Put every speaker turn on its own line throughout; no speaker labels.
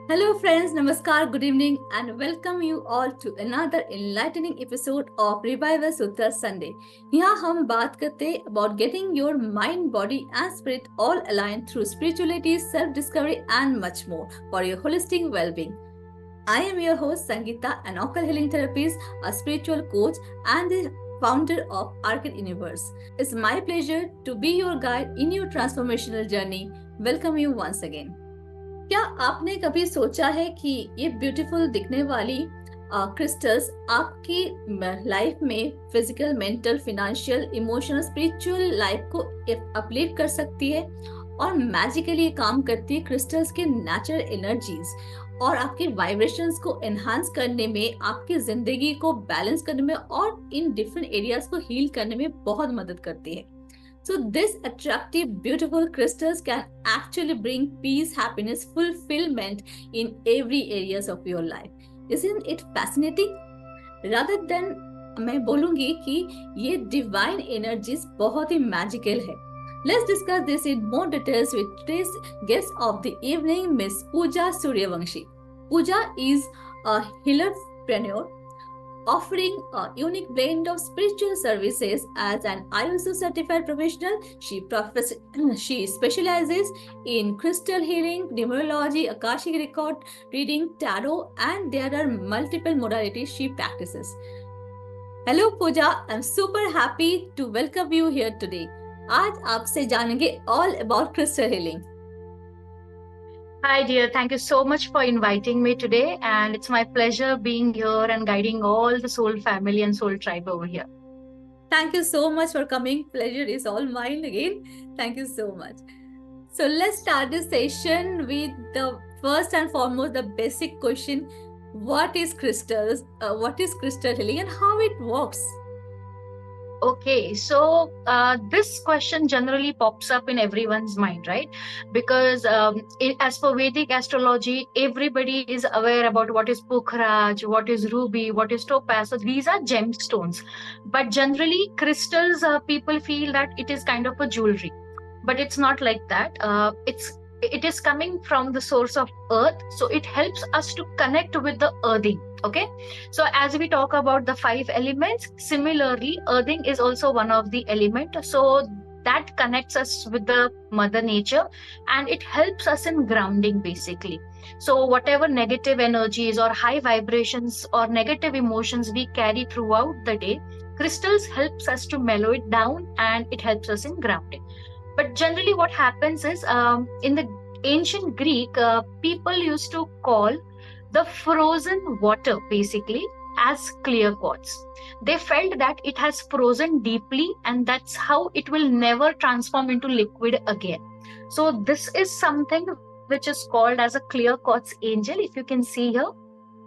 Hello friends, Namaskar, good evening and welcome you all to another enlightening episode of Revival Sutras Sunday. यहाँ हम बात करते हैं about getting your mind, body and spirit all aligned through spirituality, self-discovery and much more for your holistic well-being. I am your host Sangeeta, an Occult Healing Therapist, a spiritual coach and the founder of Arcade Universe. It's my pleasure to be your guide in your transformational journey. Welcome you once again. क्या आपने कभी सोचा है कि ये beautiful दिखने वाली crystals आपकी लाइफ में physical, mental, financial, emotional, spiritual life को अपलिफ्ट कर सकती है और मैजिकली काम करती है क्रिस्टल्स के नेचुरल एनर्जीज और आपके वाइब्रेशंस को एनहांस करने में, आपकी जिंदगी को बैलेंस करने में और इन डिफरेंट एरियाज को हील करने में बहुत मदद करती है. So this attractive, beautiful crystals can actually bring peace, happiness, fulfillment in every areas of your life. Isn't it fascinating? Rather than मैं बोलूँगी कि ये divine energies बहुत ही magical है. Let's discuss this in more details with today's guest of the evening, Miss Pooja Suryavanshi. Pooja is a healerpreneur, offering a unique blend of spiritual services as an ISO certified professional. She specializes in crystal healing, numerology, Akashic record reading, tarot, and there are multiple modalities she practices. Hello Pooja, I'm super happy to welcome you here today. आज आपसे जानेंगे all about crystal healing.
Hi dear, thank you so much for inviting me today, and it's my pleasure being here and guiding all the soul family and soul tribe over here.
Thank you so much for coming. Pleasure is all mine again. Thank you so much. So let's start this session with the first and foremost, the basic question. What is crystals? What is crystal healing and how it works?
Okay, so this question generally pops up in everyone's mind, right? Because as for Vedic astrology, everybody is aware about what is Pukhraj, what is ruby, what is topaz. So these are gemstones. But generally, crystals, people feel that it is kind of a jewelry. But it's not like that. It is coming from the source of earth. So it helps us to connect with the earthing. Okay, so as we talk about the 5 elements, similarly, earthing is also one of the elements. So that connects us with the mother nature and it helps us in grounding basically. So whatever negative energies or high vibrations or negative emotions we carry throughout the day, crystals helps us to mellow it down and it helps us in grounding. But generally what happens is in the ancient Greek, people used to call the frozen water basically as clear quartz. They felt that it has frozen deeply and that's how it will never transform into liquid again. So this is something which is called as a clear quartz angel, if you can see here.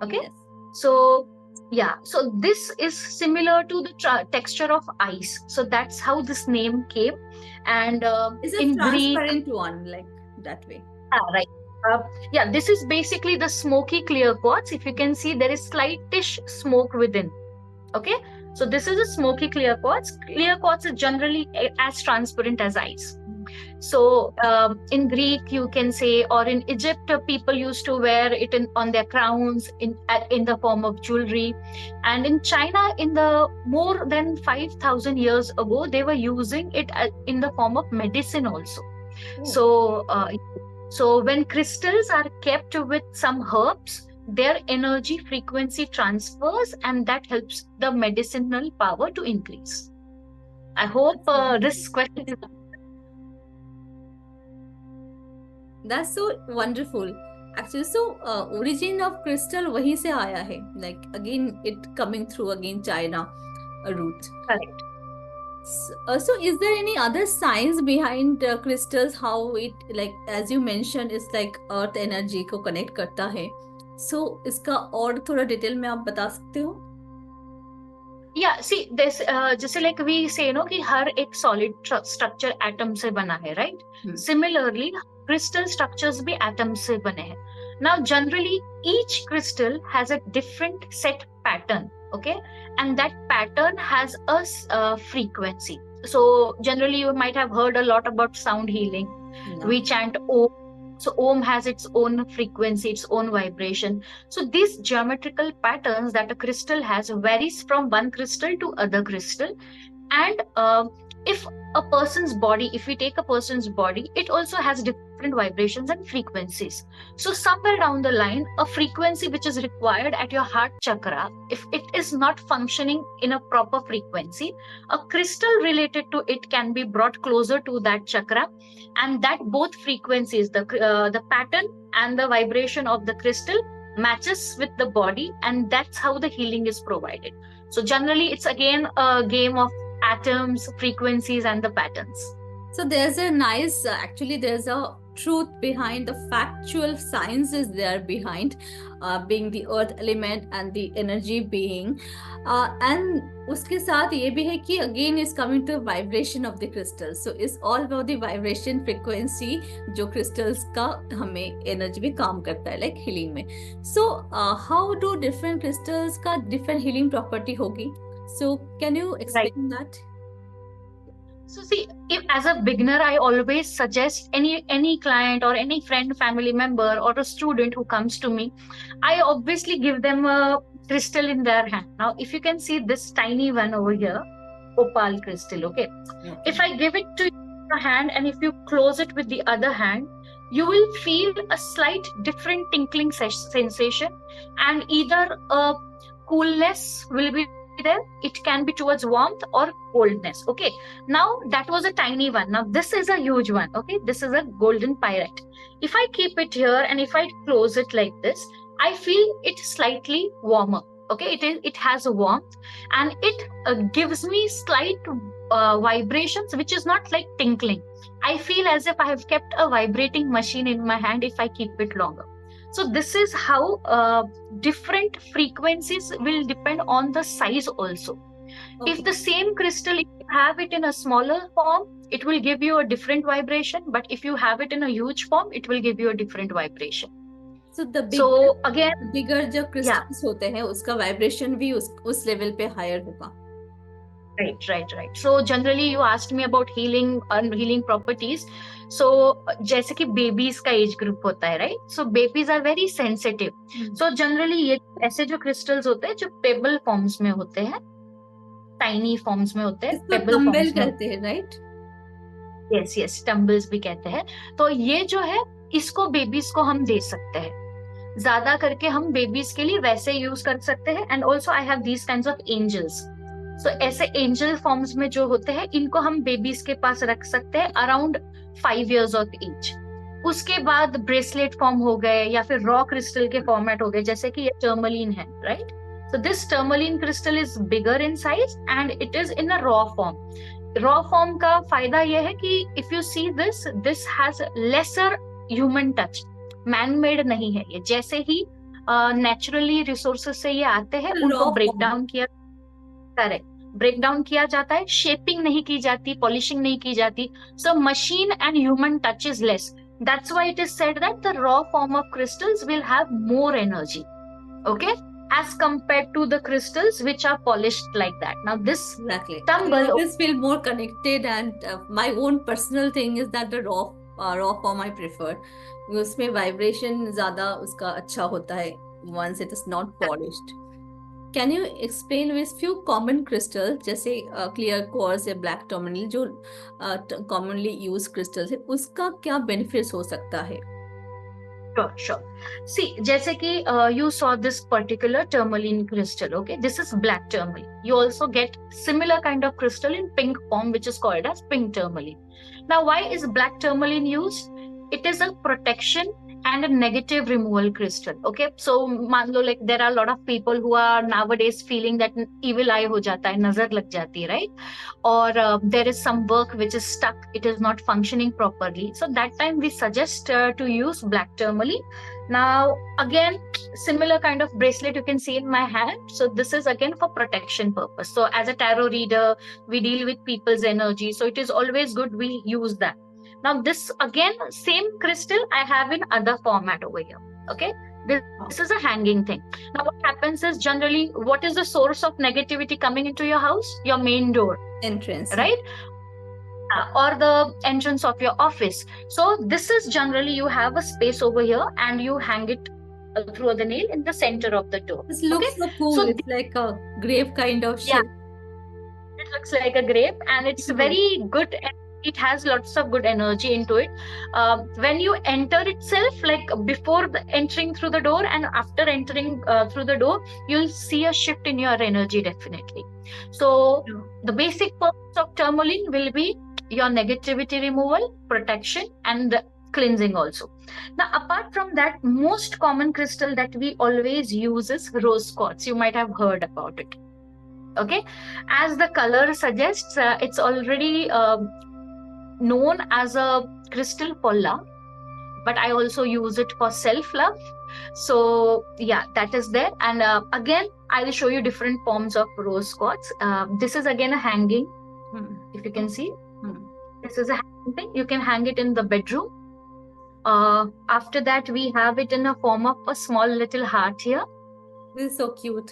Okay.
Yes.
So yeah, so this is similar to the texture of ice. So that's how this name came. And
It's a
in
transparent
Greek,
one, like that way.
right. Yeah, this is basically the smoky clear quartz. If you can see, there is slightish smoke within. Okay, so this is a smoky clear quartz. Clear quartz is generally as transparent as ice. So in Greek, you can say, or in Egypt, people used to wear it on their crowns in the form of jewelry. And in China, in the more than 5,000 years ago, they were using it in the form of medicine also.
Oh.
So when crystals are kept with some herbs, their energy frequency transfers and that helps the medicinal power to increase. I hope this question is...
That's so wonderful. Actually, so origin of crystal वहीं से आया है. Like again, it coming through again China route.
Correct.
So is there any other science behind crystals? How it, like as you mentioned, it's like earth energy को connect करता है. So इसका और थोड़ा डिटेल में आप बता सकते हो?
Yeah, see, this जैसे like we say, कि हर एक solid structure atom से बना है, right? Similarly, crystal structures भी atoms से बने हैं. Now, generally, each crystal has a different set pattern, okay? And that pattern has a frequency. So generally you might have heard a lot about sound healing.
Yeah.
We chant Om. So Om has its own frequency, its own vibration. So these geometrical patterns that a crystal has varies from one crystal to other crystal. And if a person's body, if we take a person's body, it also has different vibrations and frequencies. So somewhere down the line, a frequency which is required at your heart chakra, if it is not functioning in a proper frequency, a crystal related to it can be brought closer to that chakra, and that both frequencies, the pattern and the vibration of the crystal matches with the body, and that's how the healing is provided. So generally it's again a game of atoms, frequencies, and the patterns.
So there's a nice, actually, there's a truth behind the factual science is there behind being the earth element and the energy being. And उसके साथ ये भी है कि again is coming to vibration of the crystals. So it's all about the vibration frequency जो crystals का हमें energy में काम करता है like healing में. So how do different crystals का different healing property होगी? So can you explain that?
So see, if as a beginner, I always suggest any client or any friend, family member, or a student who comes to me, I obviously give them a crystal in their hand. Now, if you can see this tiny one over here, opal crystal, okay? If I give it to your hand and if you close it with the other hand, you will feel a slight different tinkling sensation, and either a coolness will be there, it can be towards warmth or coldness. Okay, now that was a tiny one. Now this is a huge one. Okay, this is a golden pyrite. If I keep it here and if I close it like this, I feel it slightly warmer. Okay, it has a warmth, and it gives me slight vibrations, which is not like tinkling. I feel as if I have kept a vibrating machine in my hand if I keep it longer. So this is how different frequencies will depend on the size also. Okay. If the same crystal, if you have it in a smaller form, it will give you a different vibration. But if you have it in a huge form, it will give you a different vibration.
So the bigger जो crystals होते हैं, उसका vibration भी उस level पे higher होगा.
Right. So generally you asked me about healing and healing properties. So जैसे कि babies का age group होता है, right? So babies are very sensitive. So generally ये ऐसे जो crystals होते हैं जो pebble forms में होते हैं, tiny forms में होते हैं, pebble forms में
कहते हैं, right?
Yes, tumbles भी कहते हैं. तो ये जो है इसको babies को हम दे सकते हैं. ज्यादा करके हम babies के लिए वैसे use कर सकते हैं. And also I have these kinds of angels. So ऐसे एंजल फॉर्म्स में जो होते हैं, इनको हम बेबीज के पास रख सकते हैं अराउंड 5 years ऑफ एज. उसके बाद ब्रेसलेट फॉर्म हो गए या फिर रॉ क्रिस्टल के फॉर्मेट हो गए, जैसे कि ये टर्मलिन है, right? So this tourmaline crystal is bigger in size and it is in a raw form. Raw form का फायदा ये है कि if you see this has lesser human touch. Man made नहीं है ये, जैसे ही नेचुरली रिसोर्सेज से ये आते हैं उनको ब्रेक डाउन किया, करेक्ट, ब्रेक डाउन किया जाता है. शेपिंग नहीं की जाती, पॉलिशिंग नहीं की जाती. So machine and human touch is less. That's why it is said that the raw form of crystals will have more energy, okay, as compared to the crystals which are polished like that. Now this tumble,
this feel more connected, and my own personal thing is that the raw form I prefer. उसमें vibration ज़्यादा उसका अच्छा होता है once it is not polished. Can you explain with few common crystals जैसे clear quartz या black tourmaline जो commonly used crystals है, उसका क्या benefits हो सकता है?
Sure. See, जैसे कि you saw this particular tourmaline crystal, okay? This is black tourmaline. You also get similar kind of crystal in pink form, which is called as pink tourmaline. Now, why is black tourmaline used? It is a protection and a negative removal crystal, okay? So मान लो like there are a lot of people who are nowadays feeling that evil eye हो जाता है, नजर लग जाती है, right? Or there is some work which is stuck, it is not functioning properly. So that time we suggest to use black tourmaline. Now again, similar kind of bracelet you can see in my hand. So this is again for protection purpose. So as a tarot reader, we deal with people's energy, so it is always good we use that. Now this again, same crystal I have in other format over here, okay? This is a hanging thing. Now what happens is generally, what is the source of negativity coming into your house? Your main door.
Entrance.
Right? or the entrance of your office. So this is generally, you have a space over here and you hang it through the nail in the center of the door.
This
Okay,
looks so cool.
so
It's like a grave kind of
yeah,
shape.
it looks like a grape and it's
Oh,
very good. It has lots of good energy into it. When you enter itself, like before entering through the door and after entering through the door, you'll see a shift in your energy definitely. So
yeah.
the basic purpose of tourmaline will be your negativity removal, protection, and cleansing also. Now, apart from that, most common crystal that we always use is rose quartz. You might have heard about it. Okay, as the color suggests, it's already known as a crystal for love, but I also use it for self love. So yeah, that is there. And again, I'll show you different forms of rose quartz. This is again a hanging, if you can see.
Hmm.
This is a hanging thing. You can hang it in the bedroom. After that, we have it in a form of a small little heart here.
This is so cute.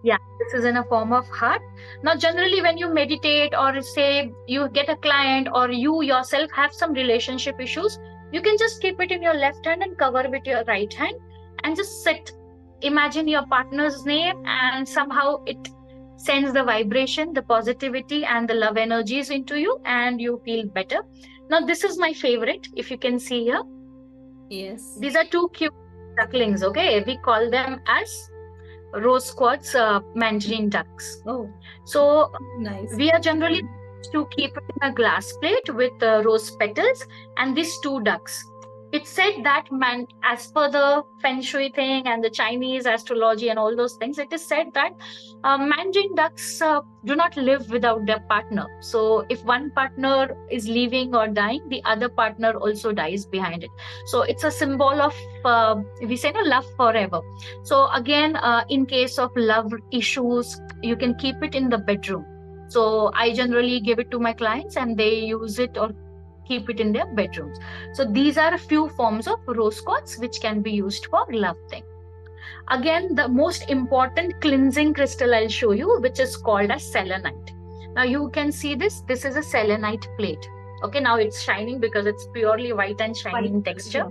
Yeah, this is in a form of heart. Now, generally, when you meditate or say you get a client or you yourself have some relationship issues, you can just keep it in your left hand and cover with your right hand and just sit. Imagine your partner's name, and somehow it sends the vibration, the positivity, and the love energies into you, and you feel better. Now, this is my favorite. If you can see here,
Yes.
these are two cute ducklings. Okay, we call them as rose quartz mandarin ducks.
Oh,
So
nice.
we are generally to keep it in a glass plate with rose petals and these two ducks. It's said that as per the feng shui thing and the Chinese astrology and all those things, it is said that mandarin ducks do not live without their partner. So if one partner is leaving or dying, the other partner also dies behind it. So it's a symbol of we say no, love forever. So again, in case of love issues, you can keep it in the bedroom. So I generally give it to my clients and they use it or keep it in their bedrooms. So these are a few forms of rose quartz which can be used for love thing. Again, the most important cleansing crystal I'll show you, which is called as selenite. Now you can see this. This is a selenite plate. Okay, now it's shining because it's purely white and shiny in texture.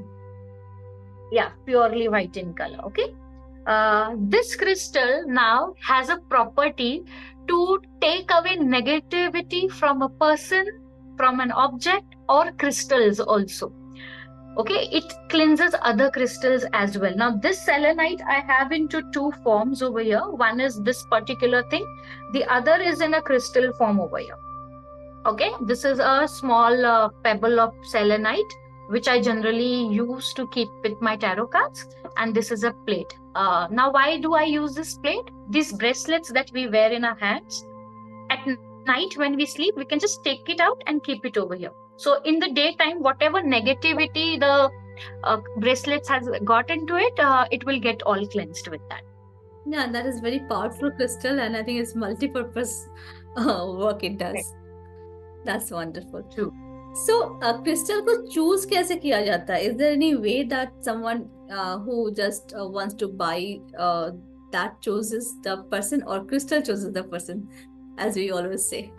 Yeah, purely white in color. Okay. This crystal now has a property to take away negativity from a person, from an object, or crystals also. Okay, it cleanses other crystals as well. Now, this selenite I have into two forms over here. One is this particular thing, the other is in a crystal form over here. Okay, this is a small pebble of selenite which I generally use to keep with my tarot cards, and this is a plate. Now, why do I use this plate? These bracelets that we wear in our hands, at night when we sleep, we can just take it out and keep it over here. So in the daytime, whatever negativity the bracelets has got into it, it will get all cleansed with that.
Yeah, that is very powerful crystal, and I think it's multi-purpose work it does. That's wonderful.
True.
So, crystal को choose कैसे किया जाता है? Is there any way that someone who just wants to buy that chooses the person, or crystal chooses the person, as we always say?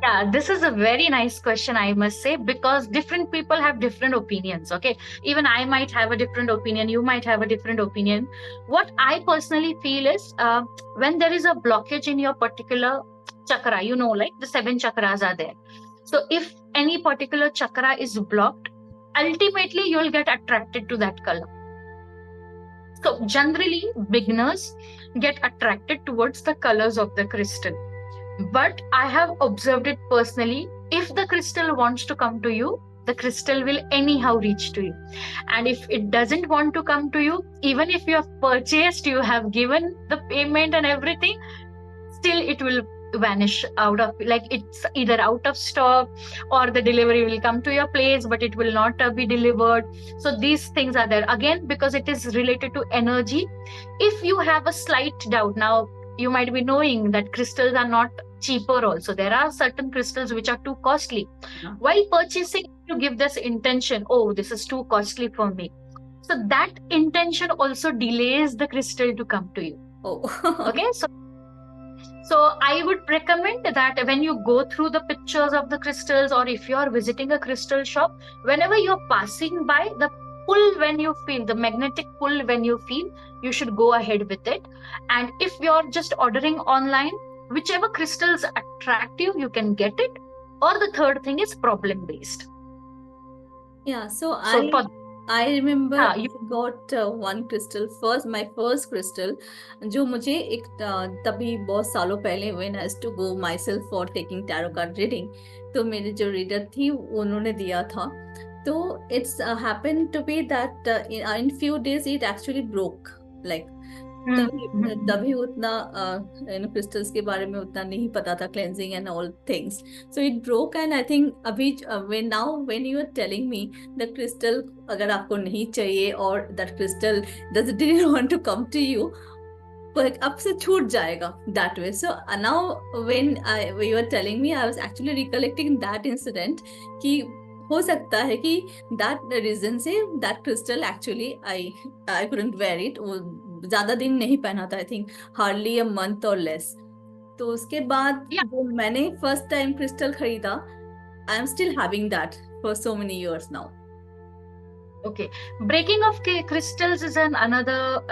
Yeah, this is a very nice question, I must say, because different people have different opinions. Okay, even I might have a different opinion, you might have a different opinion. What I personally feel is when there is a blockage in your particular chakra, like the 7 chakras are there. So if any particular chakra is blocked, ultimately you will get attracted to that color. So generally, beginners get attracted towards the colors of the crystal. But I have observed it personally. If the crystal wants to come to you, the crystal will anyhow reach to you. And if it doesn't want to come to you, even if you have purchased, you have given the payment and everything, still it will vanish out of, like, it's either out of stock or the delivery will come to your place but it will not be delivered. So these things are there again because it is related to energy. If you have a slight doubt, now you might be knowing that crystals are not cheaper also. There are certain crystals which are too costly. While purchasing, you give this intention, oh, this is too costly for me. So that intention also delays the crystal to come to you.
Oh.
Okay, So I would recommend that when you go through the pictures of the crystals, or if you are visiting a crystal shop, whenever you're passing by, the pull when you feel, the magnetic pull when you feel, you should go ahead with it. And if you're just ordering online, whichever crystals attract you, you can get it. Or the third thing is problem based.
Yeah, so
So for
I remember
you,
I got one crystal first, my first crystal, जो मुझे एक तभी बहुत सालों पहले when I used to go myself for taking tarot card reading, तो मेरी जो रीडर थी उन्होंने दिया था. तो it's happened to be that in few days it actually broke, like
Hmm,
तभी
hmm,
तभी उतना क्रिस्टल्स के बारे में उतना नहीं पता था, cleansing and all things. So it broke and I think अभी when now when you are telling me the crystal अगर आपको नहीं चाहिए और that crystal doesn't want to come to you, पर अब से छूट जाएगा that way. So now when you were telling me, I was actually recollecting that incident कि हो सकता है कि that reason से that crystal actually I couldn't wear it. वो ज्यादा दिन नहीं पहना था, I think hardly a month or less. तो उसके बाद
yeah.
जो मैंने first time crystal खरीदा, I am still having that for so many years now.
Okay, breaking of crystals is another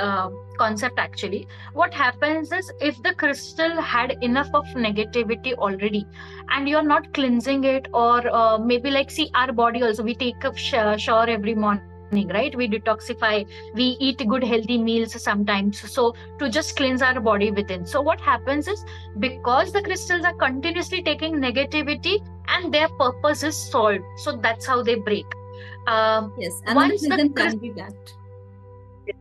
concept actually. What happens is, if the crystal had enough of negativity already, and you're not cleansing it, or maybe like, see, our body also, we take a shower every morning, right? We detoxify, we eat good healthy meals sometimes, so to just cleanse our body within. So what happens is, because the crystals are continuously taking negativity and their purpose is solved, so that's how they break.
Yes, another
Once the
reason can be that.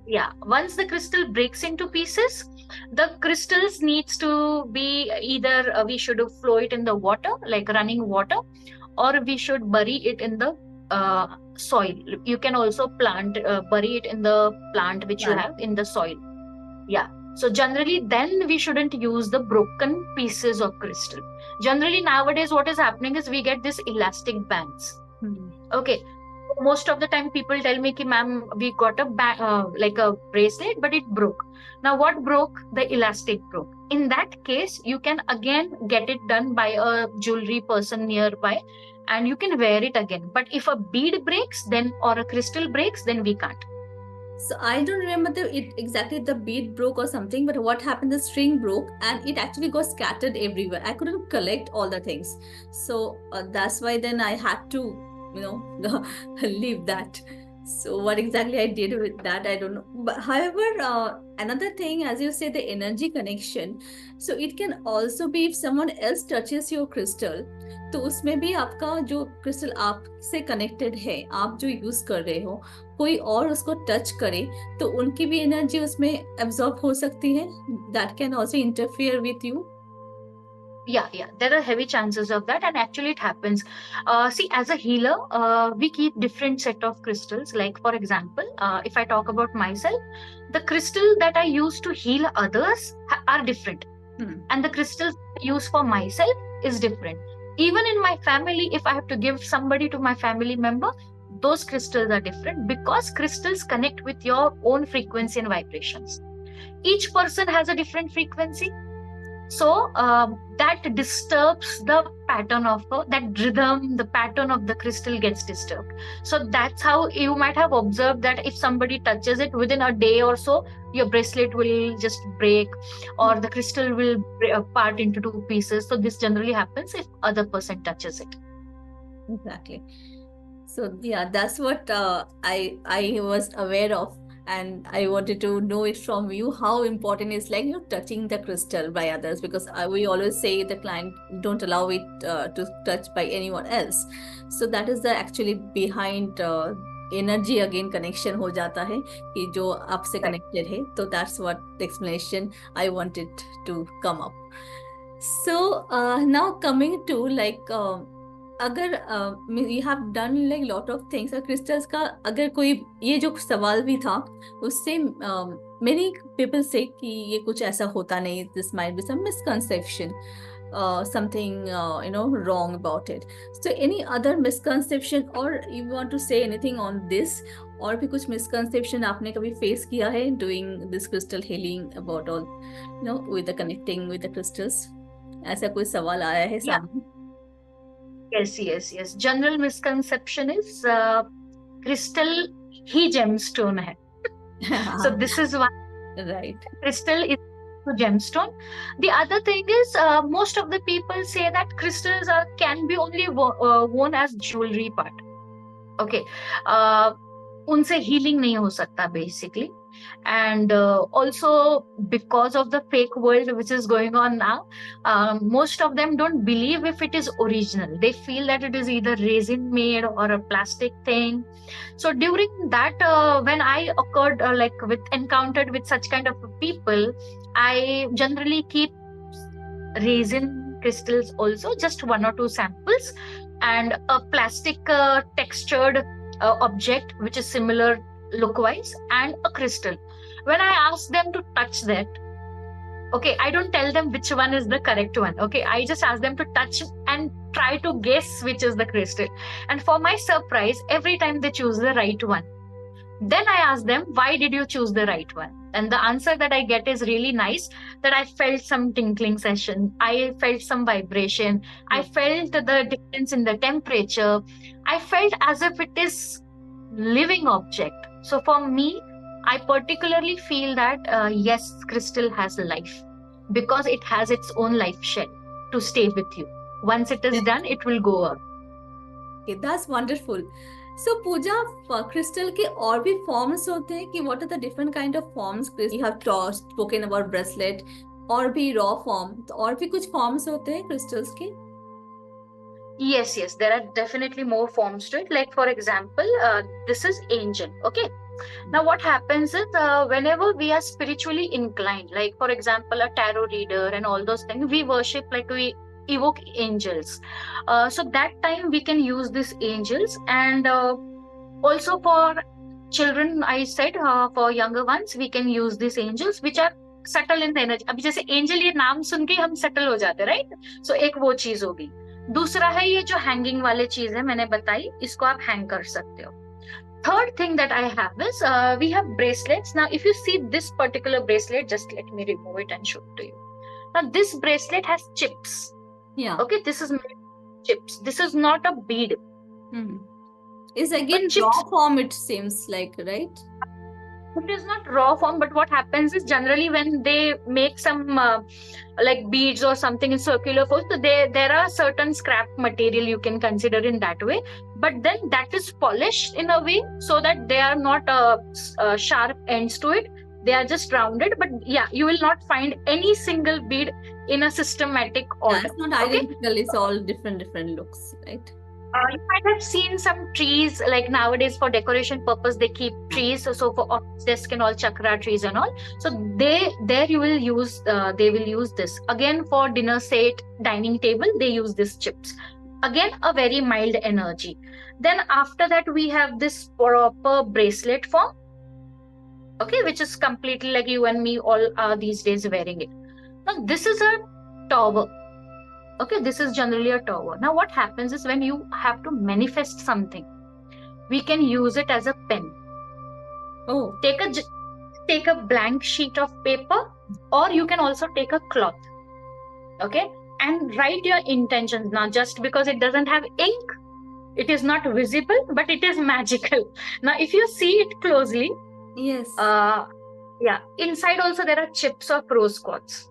yeah, once the crystal breaks into pieces, the crystals needs to be either we should flow it in the water, like running water, or we should bury it in the soil. You can also bury it in the plant which you
Plant.
have in the soil. Yeah. So generally, then we shouldn't use the broken pieces of crystal. Generally, nowadays, what is happening is we get these elastic bands. Okay. Most of the time, people tell me, "Ki ma'am, we got like a bracelet, but it broke." Now, what broke? The elastic broke. In that case, you can again get it done by a jewelry person nearby, and you can wear it again. But if a bead breaks, then, or a crystal breaks, then we can't.
So I don't remember exactly the bead broke or something, but what happened, the string broke and it actually got scattered everywhere. I couldn't collect all the things. So that's why then I had to, leave that. So what exactly I did with that, I don't know. But however, another thing, as you say, the energy connection. So it can also be if someone else touches your crystal, तो उसमें भी आपका जो crystal आपसे connected है, आप जो use कर रहे हो, कोई और उसको टच करे तो उनकी भी एनर्जी उसमें एब्जॉर्ब हो सकती है. That can also interfere with you.
Yeah, there are heavy chances of that, and actually it happens. See, as a healer, we keep different set of crystals. Like, for example, if I talk about myself, the crystal that I use to heal others are different, and the crystals I use for myself is different. Even in my family, if I have to give somebody to my family member, those crystals are different, because crystals connect with your own frequency and vibrations. Each person has a different frequency, so that disturbs the pattern of that rhythm. The pattern of the crystal gets disturbed. So that's how you might have observed that if somebody touches it, within a day or so, your bracelet will just break, or the crystal will part into two pieces. So this generally happens if other person touches it.
Exactly. So yeah, that's what I was aware of, and I wanted to know it from you, how important is like you're touching the crystal by others, because we always say the client don't allow it to touch by anyone else. So that is the actually behind energy again connection हो जाता है कि जो आपसे connected है. तो that's what the explanation I wanted to come up. So now coming to like अगर you have done like lot of things, crystals का अगर कोई ये जो सवाल भी था उससे मेनी पीपल से कि ये कुछ ऐसा होता नहीं, this might be some misconception. something wrong about it. So any other misconception, or you want to say anything on this? और भी कुछ misconception आपने कभी face किया है doing this crystal healing about all, with the connecting with the crystals? ऐसा कोई सवाल आया है
Yeah.
सामने?
Yes. General misconception is crystal he gemstone है. So this is one.
Right.
Crystal is a gemstone. The other thing is most of the people say that crystals can be only worn as jewelry part. Okay. उनसे healing नहीं हो सकता basically. And also because of the fake world which is going on now, most of them don't believe if it is original. They feel that it is either resin made or a plastic thing. So during that, when I occurred encountered with such kind of people, I generally keep resin crystals also, just 1 or 2 samples, and a plastic textured object which is similar look-wise, and a crystal. When I ask them to touch that, okay, I don't tell them which one is the correct one. Okay, I just ask them to touch and try to guess which is the crystal. And for my surprise, every time they choose the right one. Then I ask them, why did you choose the right one? And the answer that I get is really nice, that I felt some tinkling session. I felt some vibration. I felt the difference in the temperature. I felt as if it is living object. So for me, I particularly feel that yes, crystal has life, because it has its own life shell to stay with you. Once it is done, it will go up.
Okay, that's wonderful. So Puja, crystal के और भी forms होते हैं कि what are the different kind of forms? You have spoken about bracelet, और भी raw form, तो और भी कुछ forms होते हैं crystals के?
Yes, there are definitely more forms to it. Like for example, this is angel. Okay. Now what happens is whenever we are spiritually inclined, like for example a tarot reader and all those things, we worship, like we evoke angels. So that time we can use these angels. And also for children, I said, for younger ones, we can use these angels which are subtle in the energy. अभी जैसे angel ये नाम सुन के हम settle हो जाते, right? So एक वो चीज होगी. दूसरा है ये जो hanging वाले चीज है मैंने बताई, इसको आप hang कर सकते हो. Third thing that I have is we have bracelets. Now if you see this particular bracelet, just let me remove it and show it to you. Now this bracelet has chips.
Yeah.
Okay, this is made of chips. This is not a bead.
It's again raw form, it seems like, right?
It is not raw form, but what happens is generally when they make some like beads or something in circular form, so there are certain scrap material you can consider in that way, but then that is polished in a way so that they are not sharp ends to it. They are just rounded, but yeah, you will not find any single bead in a systematic order.
It's not identical. It's all different looks, right?
You might have seen some trees, like nowadays for decoration purpose they keep trees. So for office desk and all, chakra trees and all. So there you will use they will use this. Again for dinner set, dining table, they use these chips. Again a very mild energy. Then after that we have this proper bracelet form. Okay, which is completely like you and me all are these days wearing it. Now this is a tower. Okay, this is generally a tower. Now what happens is when you have to manifest something, we can use it as a pen.
Oh.
Take a blank sheet of paper, or you can also take a cloth. Okay, and write your intentions. Now just because it doesn't have ink, it is not visible, but it is magical. Now if you see it closely,
yes,
inside also there are chips of rose quartz.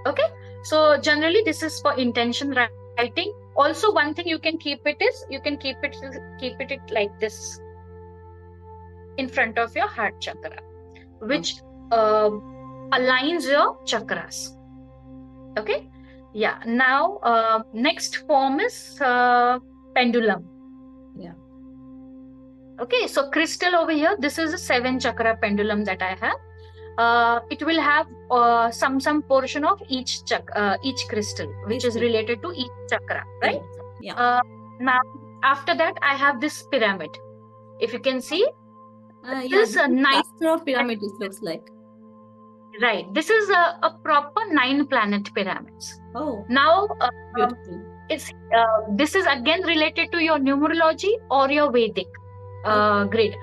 Okay, so generally this is for intention writing. Also one thing you can keep it is, you can keep it like this in front of your heart chakra, which aligns your chakras. Okay, yeah. Now next form is pendulum.
Yeah.
Okay, so crystal over here, this is a 7 chakra pendulum that I have. It will have some portion of each crystal, which is related to each chakra, right?
Yeah.
Now after that I have this pyramid. If you can see,
this a nice pyramid, it looks like.
Right. This is a proper 9-planet pyramids.
Oh,
Now,
beautiful.
it's this is again related to your numerology or your Vedic
Oh,
grid.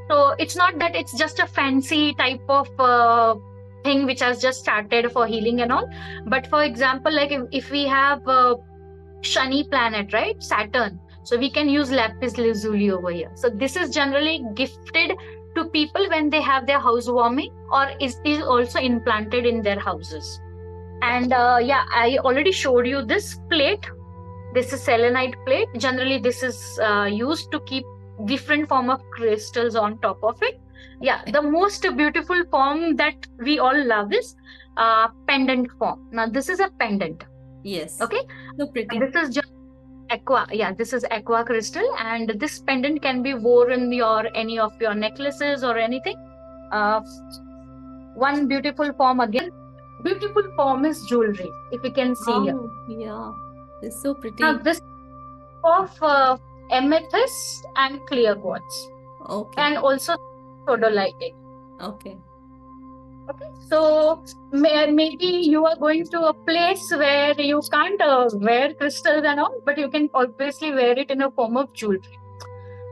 So it's not that it's just a fancy type of thing which has just started for healing and all. But for example, like if we have Shani planet, right? Saturn. So we can use lapis lazuli over here. So this is generally gifted to people when they have their housewarming, or is also implanted in their houses. And yeah, I already showed you this plate. This is selenite plate. Generally, this is used to keep different form of crystals on top of it. Yeah, the most beautiful form that we all love is pendant form. Now, this is a pendant.
yes.
Okay,
So pretty.
this is just aqua. Yeah, this is aqua crystal, and this pendant can be worn your any of your necklaces or anything. Uh, One beautiful form again. Beautiful form is jewelry. If you can see here.
Oh, yeah. It's so pretty.
Now this of amethyst and clear quartz,
Okay.
and also sodalite.
Okay.
Okay, so maybe you are going to a place where you can't wear crystals and all, but you can obviously wear it in a form of jewelry.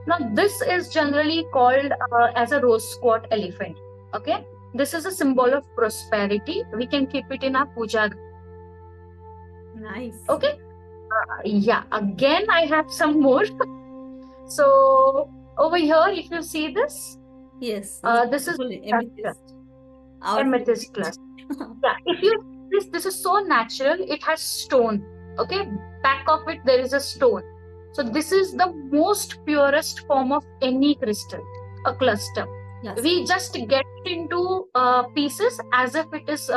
Now, this is generally called as a rose quartz elephant. Okay, this is a symbol of prosperity. We can keep it in our puja.
Nice.
Okay, yeah. Again, I have some more. So over here, if you see this,
Yes.
this is
Amethyst.
amethyst cluster. Yeah, if you this is so natural. It has stone. Okay, back of it there is a stone. So this is the most purest form of any crystal, a cluster.
Yes.
We just get into pieces as if it is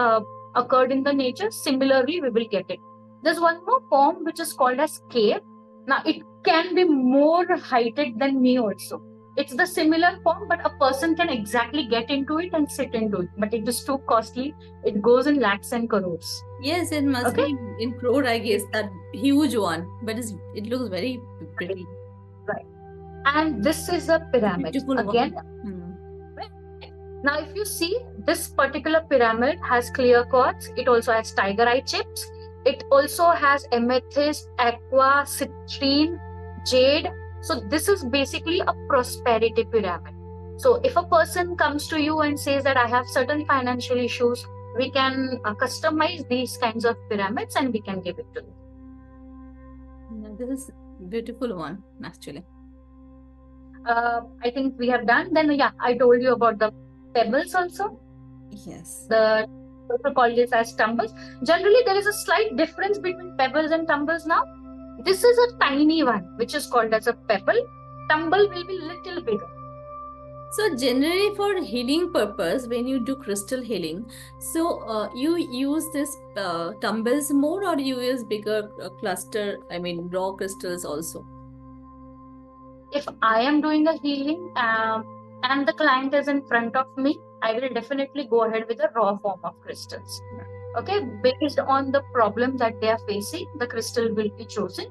occurred in the nature. Similarly, we will get it. There's one more form which is called as cave. Now it can be more heighted than me also. It's the similar form, but a person can exactly get into it and sit into it. But it is too costly. It goes in lakhs and crores.
Yes, it must
Okay.
be in crore, I guess, that huge one. But it looks very pretty.
Right. And this is a pyramid.
Beautiful
Again.
one.
Now, if you see, this particular pyramid has clear quartz. It also has tiger eye chips. It also has amethyst, aqua, citrine, jade. So this is basically a prosperity pyramid. So if a person comes to you and says that I have certain financial issues, we can customize these kinds of pyramids and we can give it to them.
This is beautiful one, actually.
I think we have done. Then yeah, I told you about the pebbles also.
Yes.
The people call this as tumbles. Generally, there is a slight difference between pebbles and tumbles now. This is a tiny one, which is called as a pebble. Tumble will be little bigger.
So generally for healing purpose, when you do crystal healing, so you use this tumbles more, or you use bigger cluster, I mean raw crystals also?
If I am doing a healing and the client is in front of me, I will definitely go ahead with a raw form of crystals. Okay, based on the problem that they are facing, the crystal will be chosen.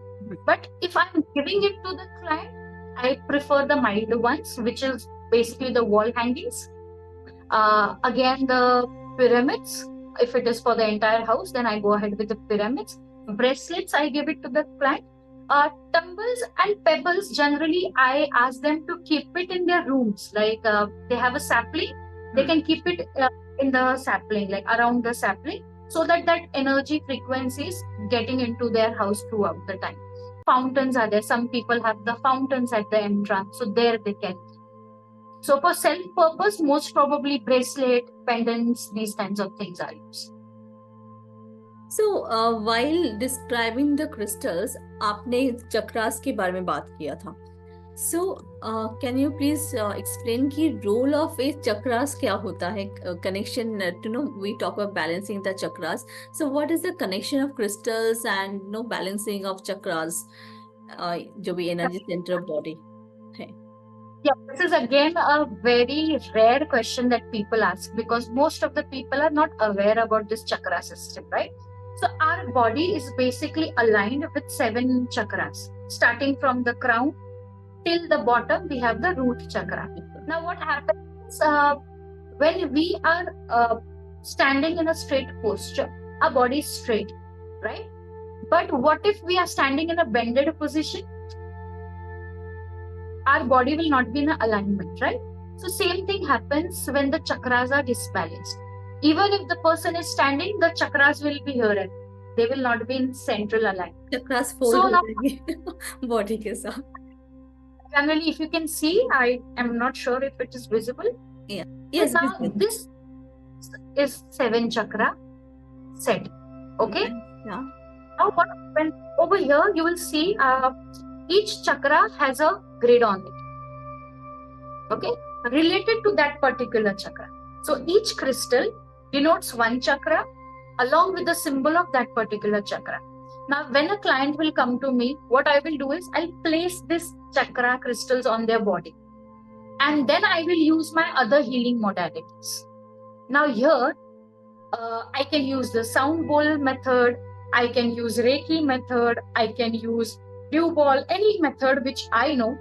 But if I'm giving it to the client, I prefer the mild ones, which is basically the wall hangings. Again, the pyramids. If it is for the entire house, then I go ahead with the pyramids. Bracelets, I give it to the client. Tumbles and pebbles, generally, I ask them to keep it in their rooms. Like they have a sapling, they can keep it in the sapling, like around the sapling, so that that energy frequency is getting into their house throughout the time. Fountains are there. Some people have the fountains at the entrance, so there they can. So for self-purpose, most probably bracelet, pendants, these kinds of things are used.
So while describing the crystals, आपने चक्रास के बारे में बात किया था. So can you please explain कि role of a chakras क्या होता है? Connection, we talk about balancing the chakras. So what is the connection of crystals and balancing of chakras? जो भी energy center of body है.
Yeah, this is again a very rare question that people ask, because most of the people are not aware about this chakra system, right? So our body is basically aligned with 7 chakras. Starting from the crown till the bottom, we have the root chakra. Now what happens when we are standing in a straight posture, our body is straight, right? But what if we are standing in a bended position? Our body will not be in alignment, right? So same thing happens when the chakras are disbalanced. Even if the person is standing, the chakras will be here and they will not be in central alignment.
Chakras
So
fold हो
now,
जाएंगे body के साथ.
generally, if you can see, I am not sure if it is visible.
Yeah.
So
Yes,
now
visible.
this is 7 chakra set. Okay.
Yeah.
Now what happens over here? You will see each chakra has a grid on it. Okay, related to that particular chakra. So each crystal denotes one chakra along with the symbol of that particular chakra. Now, when a client will come to me, what I will do is I'll place this chakra crystals on their body, and then I will use my other healing modalities. Now, here I can use the sound bowl method, I can use Reiki method, I can use dew ball, any method which I know,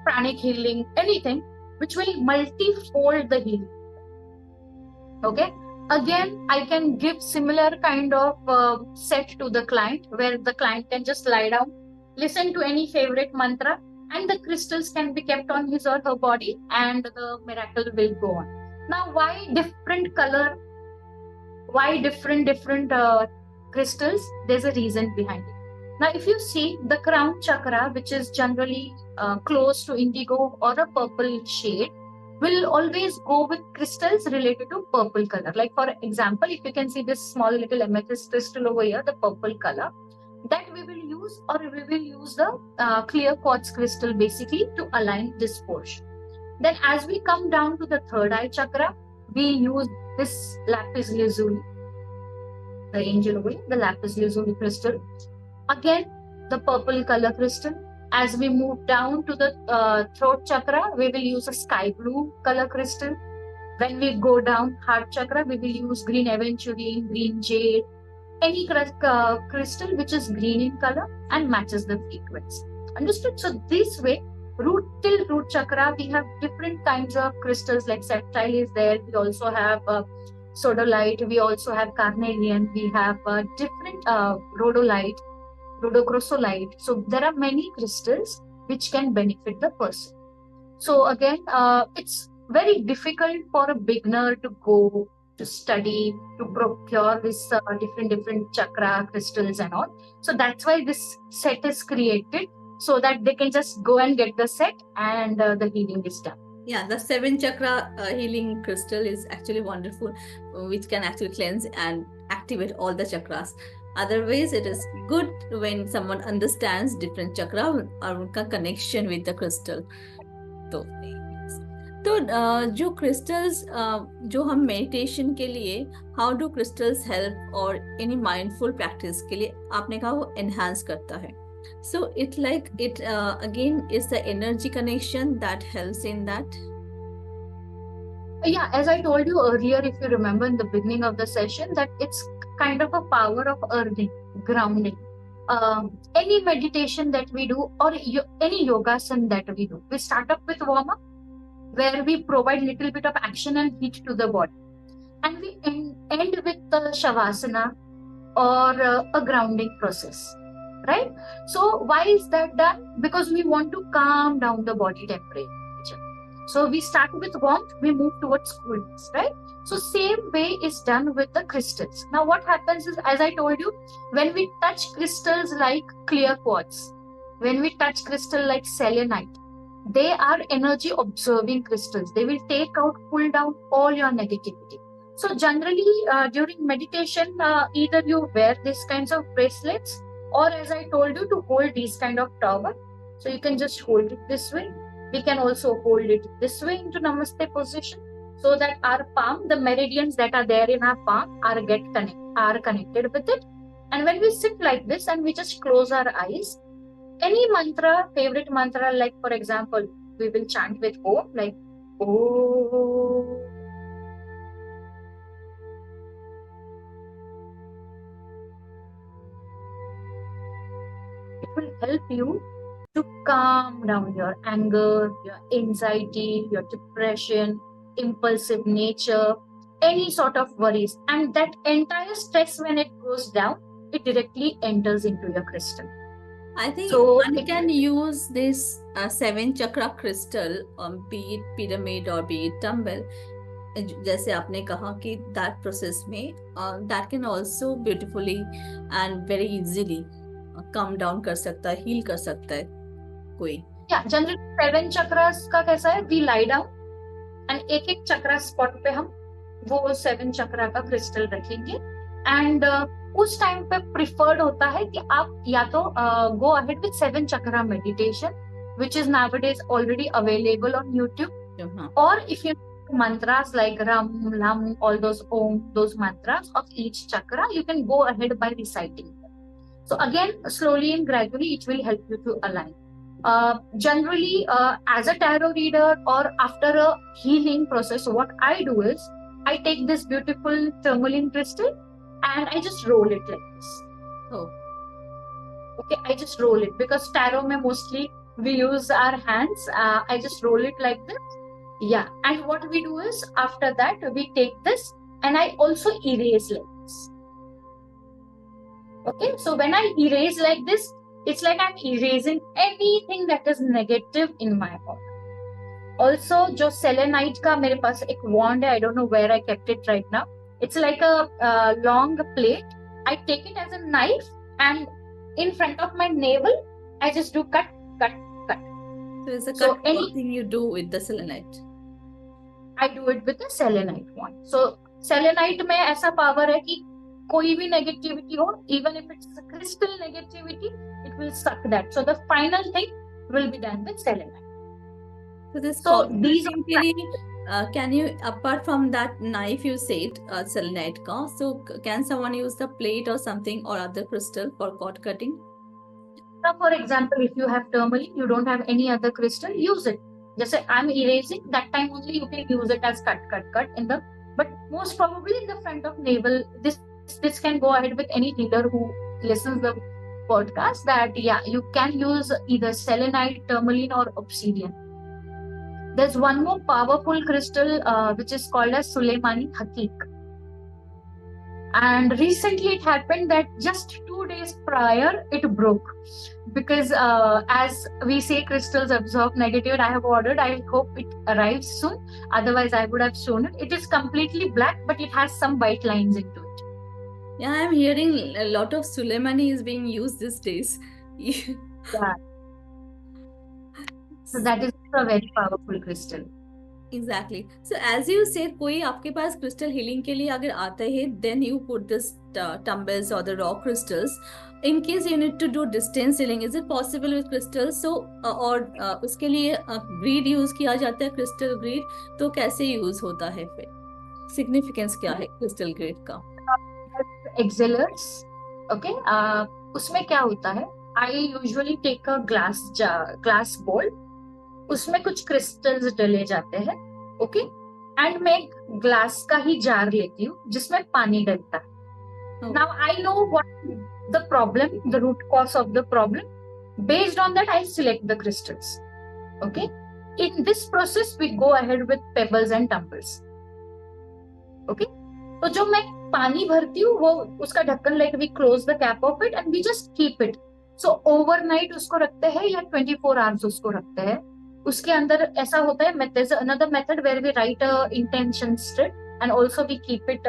pranic healing, anything which will multi-fold the healing. Okay. Again, I can give similar kind of set to the client where the client can just lie down, listen to any favorite mantra, and the crystals can be kept on his or her body, and the miracle will go on. Now, why different color? Why different crystals? There's a reason behind it. Now, if you see the crown chakra, which is generally close to indigo or a purple shade, will always go with crystals related to purple color. Like for example, if you can see this small little amethyst crystal over here, the purple color, that we will use, or we will use the clear quartz crystal basically to align this portion. Then as we come down to the third eye chakra, we use this lapis lazuli, the angel over here, the lapis lazuli crystal. Again, the purple color crystal. As we move down to the throat chakra, we will use a sky blue color crystal. When we go down heart chakra, we will use green aventurine, green jade, any crystal which is green in color and matches the frequency. Understood? So this way, root till root chakra, we have different kinds of crystals, like sapphire is there. We also have sodalite. We also have carnelian. We have different rhodolite, rhodochrosite. So there are many crystals which can benefit the person. So again, it's very difficult for a beginner to go to study, to procure this different chakra crystals and all. So that's why this set is created, so that they can just go and get the set and the healing is done.
Yeah, the 7 chakra healing crystal is actually wonderful, which can actually cleanse and activate all the chakras. Otherwise, it is good when someone understands different chakra और उनका connection with the crystal. तो जो crystals जो हम meditation के लिए how do crystals help और any mindful practice के लिए आपने कहा वो enhance करता है. So it again is the energy connection that helps in that.
Yeah, as I told you earlier, if you remember in the beginning of the session, that it's kind of a power of earthing, grounding. Any meditation that we do, or any yogasana that we do, we start up with warm up, where we provide little bit of action and heat to the body, and we end with the shavasana or a grounding process, right? So why is that done? Because we want to calm down the body temperature. So we start with warmth, we move towards coolness, right? So same way is done with the crystals. Now what happens is, as I told you, when we touch crystals like clear quartz, when we touch crystal like selenite, they are energy observing crystals. They will take out, pull down all your negativity. So generally during meditation, either you wear these kinds of bracelets, or as I told you, to hold these kind of tower. So you can just hold it this way. We can also hold it this way into Namaste position, so that our palm, the meridians that are there in our palm are connected with it. And when we sit like this and we just close our eyes, any mantra, favorite mantra, like for example, we will chant with Om, like Om. It will help you to calm down your anger, your anxiety, your depression, impulsive nature, any sort of worries, and that entire stress, when it goes down, it directly enters into your crystal.
I think
So
one can use this seven chakra crystal, be it pyramid or be it tumble. जैसे आपने कहा कि that process में that can also beautifully and very easily come down कर सकता है, heal कर सकता है कोई.
जनरली 7 चक्रास का कैसा है, वी लाई डाउन एंड एक एक चक्रा स्पॉट पे हम वो 7 चक्रा का क्रिस्टल रखेंगे. एंड उस टाइम पे प्रिफर्ड होता है कि आप या तो गो ahead with 7 chakra meditation, which is nowadays already available on YouTube. Or if you mantras like Ram, Lam, all those Om, those mantras of each chakra, you can go ahead by reciting them. So again, slowly and gradually, it will help you to align. Generally, as a tarot reader or after a healing process, what I do is I take this beautiful tourmaline crystal and I just roll it like this.
Oh.
Okay, I just roll it because tarot mein mostly we use our hands. I just roll it like this. Yeah, and what we do is after that we take this and I also erase like this. Okay, so when I erase like this, it's like I'm erasing anything that is negative in my body. Also, जो selenite का मेरे पास एक wand है, I don't know where I kept it right now. It's like a long plate. I take it as a knife and in front of my navel, I just do cut, cut, cut.
So it's a cut anything you do with the selenite.
I do it with the selenite one. So selenite में ऐसा power है कि कोई भी negativity हो, even if it's a crystal negativity, it will suck that. So the final thing will be done with selenite.
So these can you, apart from that knife you said, selenite ka, so can someone use the plate or something or other crystal for cord cutting?
Now, for example, if you have tourmaline, you don't have any other crystal, use it. Just say I'm erasing, that time only you can use it as cut in the, but most probably in the front of navel. This can go ahead with any healer who listens the podcast, that yeah, you can use either selenite, tourmaline or obsidian. There's one more powerful crystal which is called as Suleimani Haqiq. And recently it happened that just 2 days prior it broke, because as we say, crystals absorb negative. I have ordered, I hope it arrives soon, otherwise I would have shown it. It is completely black, but it has some white lines into it.
Yeah, I'm hearing a lot of Suleimani is being used these days.
Yeah. So that is a very powerful crystal.
Exactly. So as you said, कोई आपके पास crystal healing के लिए अगर आता है, then you put this tumbles or the raw crystals. In case you need to do distance healing, is it possible with crystals? So और उसके लिए greed use किया जाता है, crystal greed. तो कैसे use होता है फिर? Significance क्या है crystal greed का?
Exhalers. Okay. उसमें क्या होता है? I usually take a glass bowl. उसमें कुछ क्रिस्टल्स डले जाते हैं, ओके, एंड मैं ग्लास का ही जार लेती हूँ जिसमें पानी डलता है. Now I know what the problem, the root cause of the problem. Based on that I select the crystals. Okay, in this process we go ahead with pebbles and tumbles. Okay, तो जो मैं पानी भरती हूँ वो उसका ढक्कन, like we close the cap of it and we just keep it. So overnight उसको रखते हैं या 24 आवर्स उसको रखते हैं. उसके अंदर ऐसा होता है, there's another method where we write a intention strip and also we keep it,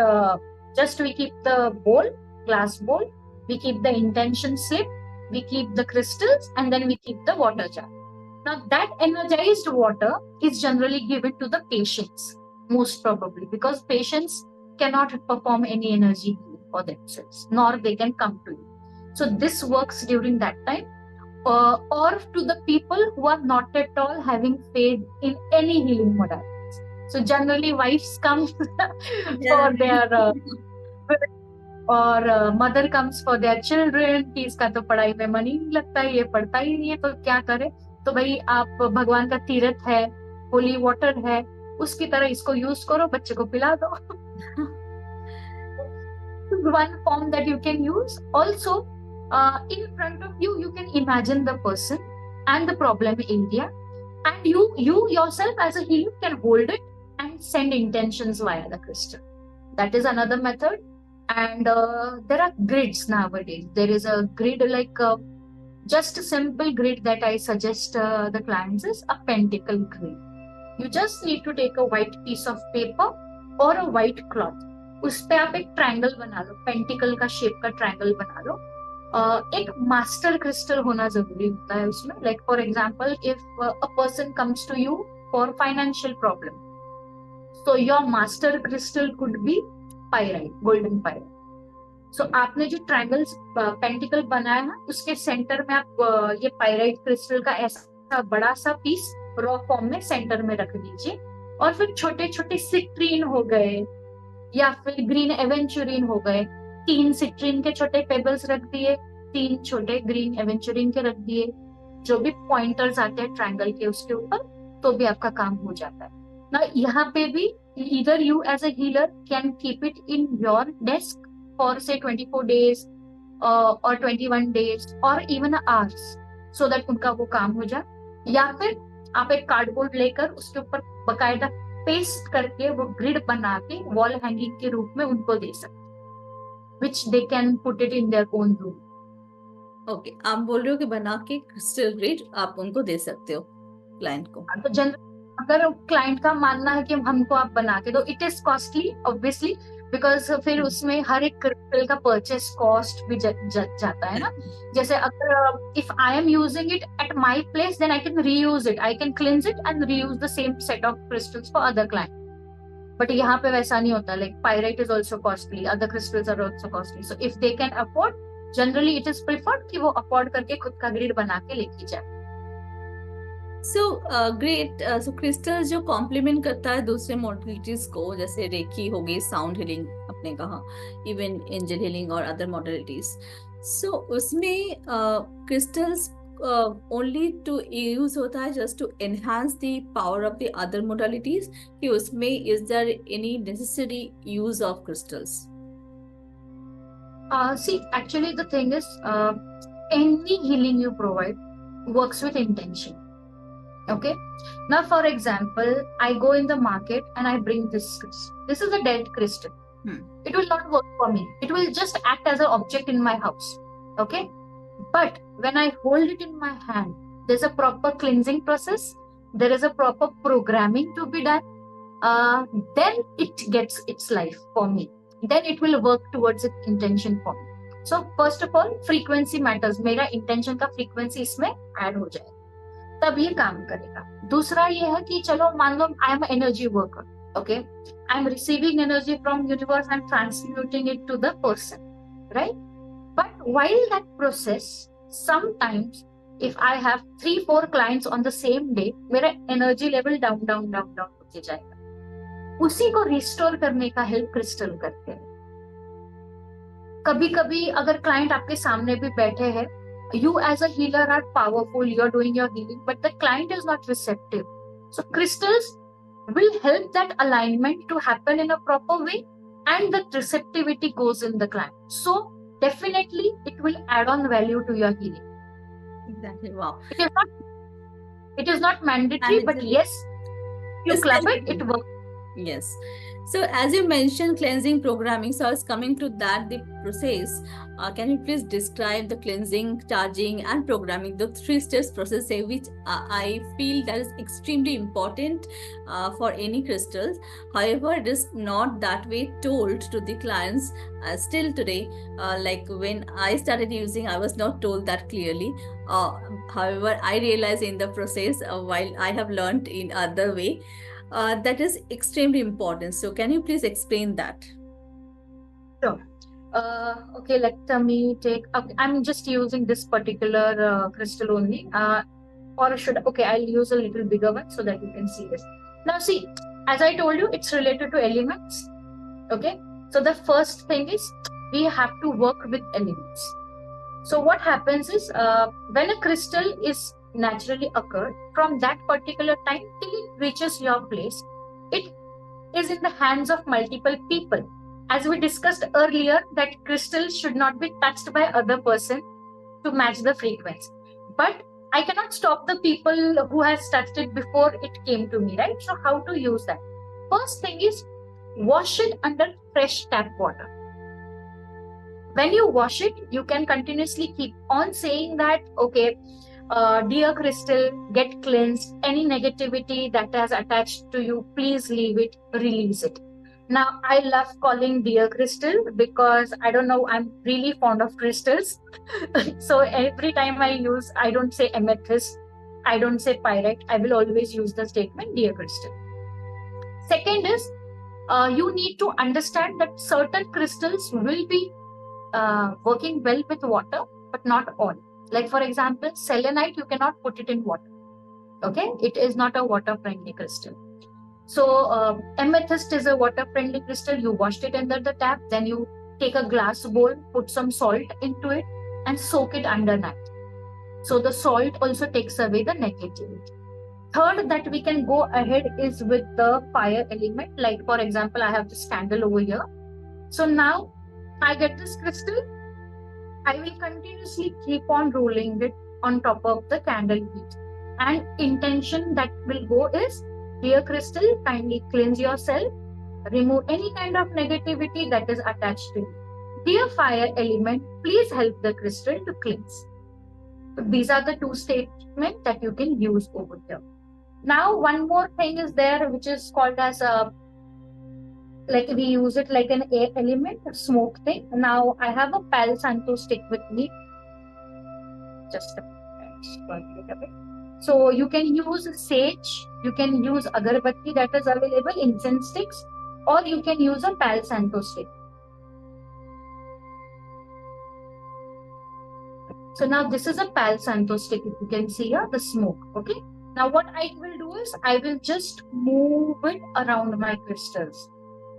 we keep the bowl, glass bowl, we keep the intention slip, we keep the crystals, and then we keep the water jar. Now that energized water is generally given to the patients, most probably, because patients cannot perform any energy for themselves, nor they can come to you. So this works during that time. Or to the people who are not at all having faith in any healing modalities. So generally wives come for their or mother comes for their children कि इसका तो पढ़ाई में मन ही नहीं लगता है, ये पढ़ता ही नहीं है, तो क्या करे. तो भाई आप भगवान का तीर्थ है, होली वाटर है, उसकी तरह इसको यूज करो, बच्चे को पिला दो. One form that you can use. Also, in front of you, you can imagine the person and the problem area, and you yourself as a healer can hold it and send intentions via the crystal. That is another method. And there are grids nowadays. There is a grid like just a simple grid that I suggest the clients is a pentacle grid. You just need to take a white piece of paper or a white cloth. उस पे आप एक triangle बना लो, pentacle का shape का triangle बना लो. एक master crystal होना जरूरी होता है उसमें. Like for example, if a person comes to you for financial problem, so your master crystal could be pyrite, golden pyrite. So आपने जो ट्रायंगल पेंटिकल बनाया है उसके सेंटर में आप ये पायराइट क्रिस्टल का ऐसा बड़ा सा पीस रॉ फॉर्म में सेंटर में रख दीजिए. और फिर छोटे छोटे सिट्रीन हो गए या फिर ग्रीन एवेंचुरिन हो गए, 3 सिट्रीन के छोटे पेबल्स रख दिए, 3 छोटे ग्रीन एवेंचुरिन के रख दिए, जो भी पॉइंटर्स आते हैं ट्रायंगल के उसके ऊपर, तो भी आपका काम हो जाता है ना. यहाँ पे भी either you as a healer can keep it in your desk for say 24 days or 21 days or even hours, so that उनका वो काम हो जाए. या फिर आप एक कार्डबोर्ड लेकर उसके ऊपर बकायदा पेस्ट करके वो ग्रिड बना के वॉल हैंगिंग के रूप में उनको दे सकते, which they can put it in their own room.
Okay, आप बोल रहे हो कि बना के क्रिस्टल ग्रिड आप उनको दे सकते हो क्लाइंट को.
तो जनरल अगर क्लाइंट का मानना है कि हमको आप बना के दो, it is costly obviously, because फिर उसमें हर एक क्रिस्टल का परचेस कॉस्ट भी जाता है ना. जैसे अगर if I am using it at my place, then I can reuse it, I can cleanse it and reuse the same set of crystals for other client. But यहाँ पे वैसा नहीं होता. Like pyrite is also costly, other crystals are also costly. So if they can afford, generally it is preferred कि वो afford करके खुद का ग्रिड बना के लेके जाए.
So great. सो क्रिस्टल जो कॉम्प्लीमेंट करता है दूसरे मॉडलिटीज को, जैसे रेकी हो गई, साउंड हीलिंग आपने कहा, इवन एंजल हीलिंग और अदर मॉडलिटीज. सो उसमें क्रिस्टल्स ओनली टू यूज होता है just to enhance the power of the other modalities, कि उसमें is there any necessary use of crystals?
See, actually the thing is, any healing you provide works with intention. Okay, now for example, I go in the market and I bring this crystal. This is a dead crystal. It will not work for me. It will just act as an object in my house. Okay, but when I hold it in my hand, there's a proper cleansing process, there is a proper programming to be done. Then it gets its life for me, then it will work towards its intention for me. So first of all, frequency matters. मेरा intention का frequency इसमें add हो जाए, तब ये काम करेगा. दूसरा ये है कि चलो मान लो I am energy worker, okay, I am receiving energy from universe and transmuting it to the person, right. But while that process, sometimes if I have 3-4 clients on the same day, मेरा energy level down down down down होते जाएगा. उसी को restore करने का help crystal करते हैं. कभी कभी अगर क्लाइंट आपके सामने भी बैठे हैं, you as a healer are powerful, you're doing your healing, but the client is not receptive. So crystals will help that alignment to happen in a proper way, and the receptivity goes in the client. So definitely it will add on value to your healing.
Exactly. Wow.
It is not mandatory, but yes, you clap it, it works.
Yes. So as you mentioned, cleansing, programming, so I was coming to that, the process. Can you please describe the cleansing, charging and programming, the 3 steps process, which I feel that is extremely important for any crystals. However, it is not that way told to the clients still today. Like when I started using, I was not told that clearly. However, I realized in the process while I have learned in other way, that is extremely important. So can you please explain that?
Sure. Okay, let me take, okay, I'm just using this particular crystal only, or okay, I'll use a little bigger one so that you can see this. Now see, as I told you, it's related to elements. Okay, so the first thing is we have to work with elements. So what happens is, when a crystal is naturally occurred, from that particular time till it reaches your place, it is in the hands of multiple people. As we discussed earlier, that crystal should not be touched by other person to match the frequency. But I cannot stop the people who has touched it before it came to me, right? So how to use that? First thing is, wash it under fresh tap water. When you wash it, you can continuously keep on saying that, okay, dear crystal, get cleansed. Any negativity that has attached to you, please leave it, release it. Now, I love calling dear crystal because I don't know, I'm really fond of crystals. So every time I don't say amethyst, I don't say pyrite, I will always use the statement dear crystal. Second is, you need to understand that certain crystals will be working well with water, but not all. Like for example, selenite, you cannot put it in water. Okay, it is not a water-friendly crystal. So amethyst is a water-friendly crystal. You washed it under the tap, then you take a glass bowl, put some salt into it, and soak it undernight. So the salt also takes away the negativity. Third, that we can go ahead is with the fire element. Like for example, I have this candle over here. So now I get this crystal. I will continuously keep on rolling it on top of the candle heat. And intention that will go is, dear crystal, kindly cleanse yourself, remove any kind of negativity that is attached to you. Dear fire element, please help the crystal to cleanse. So these are the two statements that you can use over here. Now, one more thing is there, which is called as a, like we use it like an air element, a smoke thing. Now, I have a Palo Santo stick with me. Just a bit. So you can use sage, you can use agarbatti that is available, incense sticks, or you can use a Palo Santo stick. So now this is a Palo Santo stick, if you can see here, the smoke, okay? Now what I will do is, I will just move it around my crystals.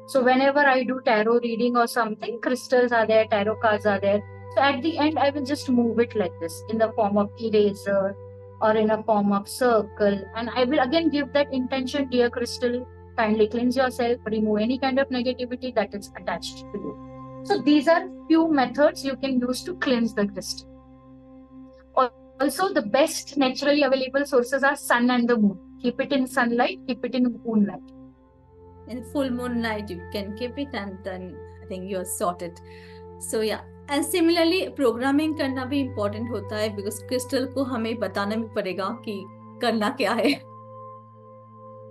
So whenever I do tarot reading or something, crystals are there, tarot cards are there. So at the end, I will just move it like this in the form of eraser or in a form of circle. And I will again give that intention, dear crystal, kindly cleanse yourself, remove any kind of negativity that is attached to you. So these are few methods you can use to cleanse the crystal. Also, the best naturally available sources are sun and the moon. Keep it in sunlight, keep it in moonlight.
In full moon night, you can keep it, and then I think you're sorted. So yeah, and similarly, programming करना भी important होता है, because crystal को हमें बताना भी पड़ेगा कि करना क्या है.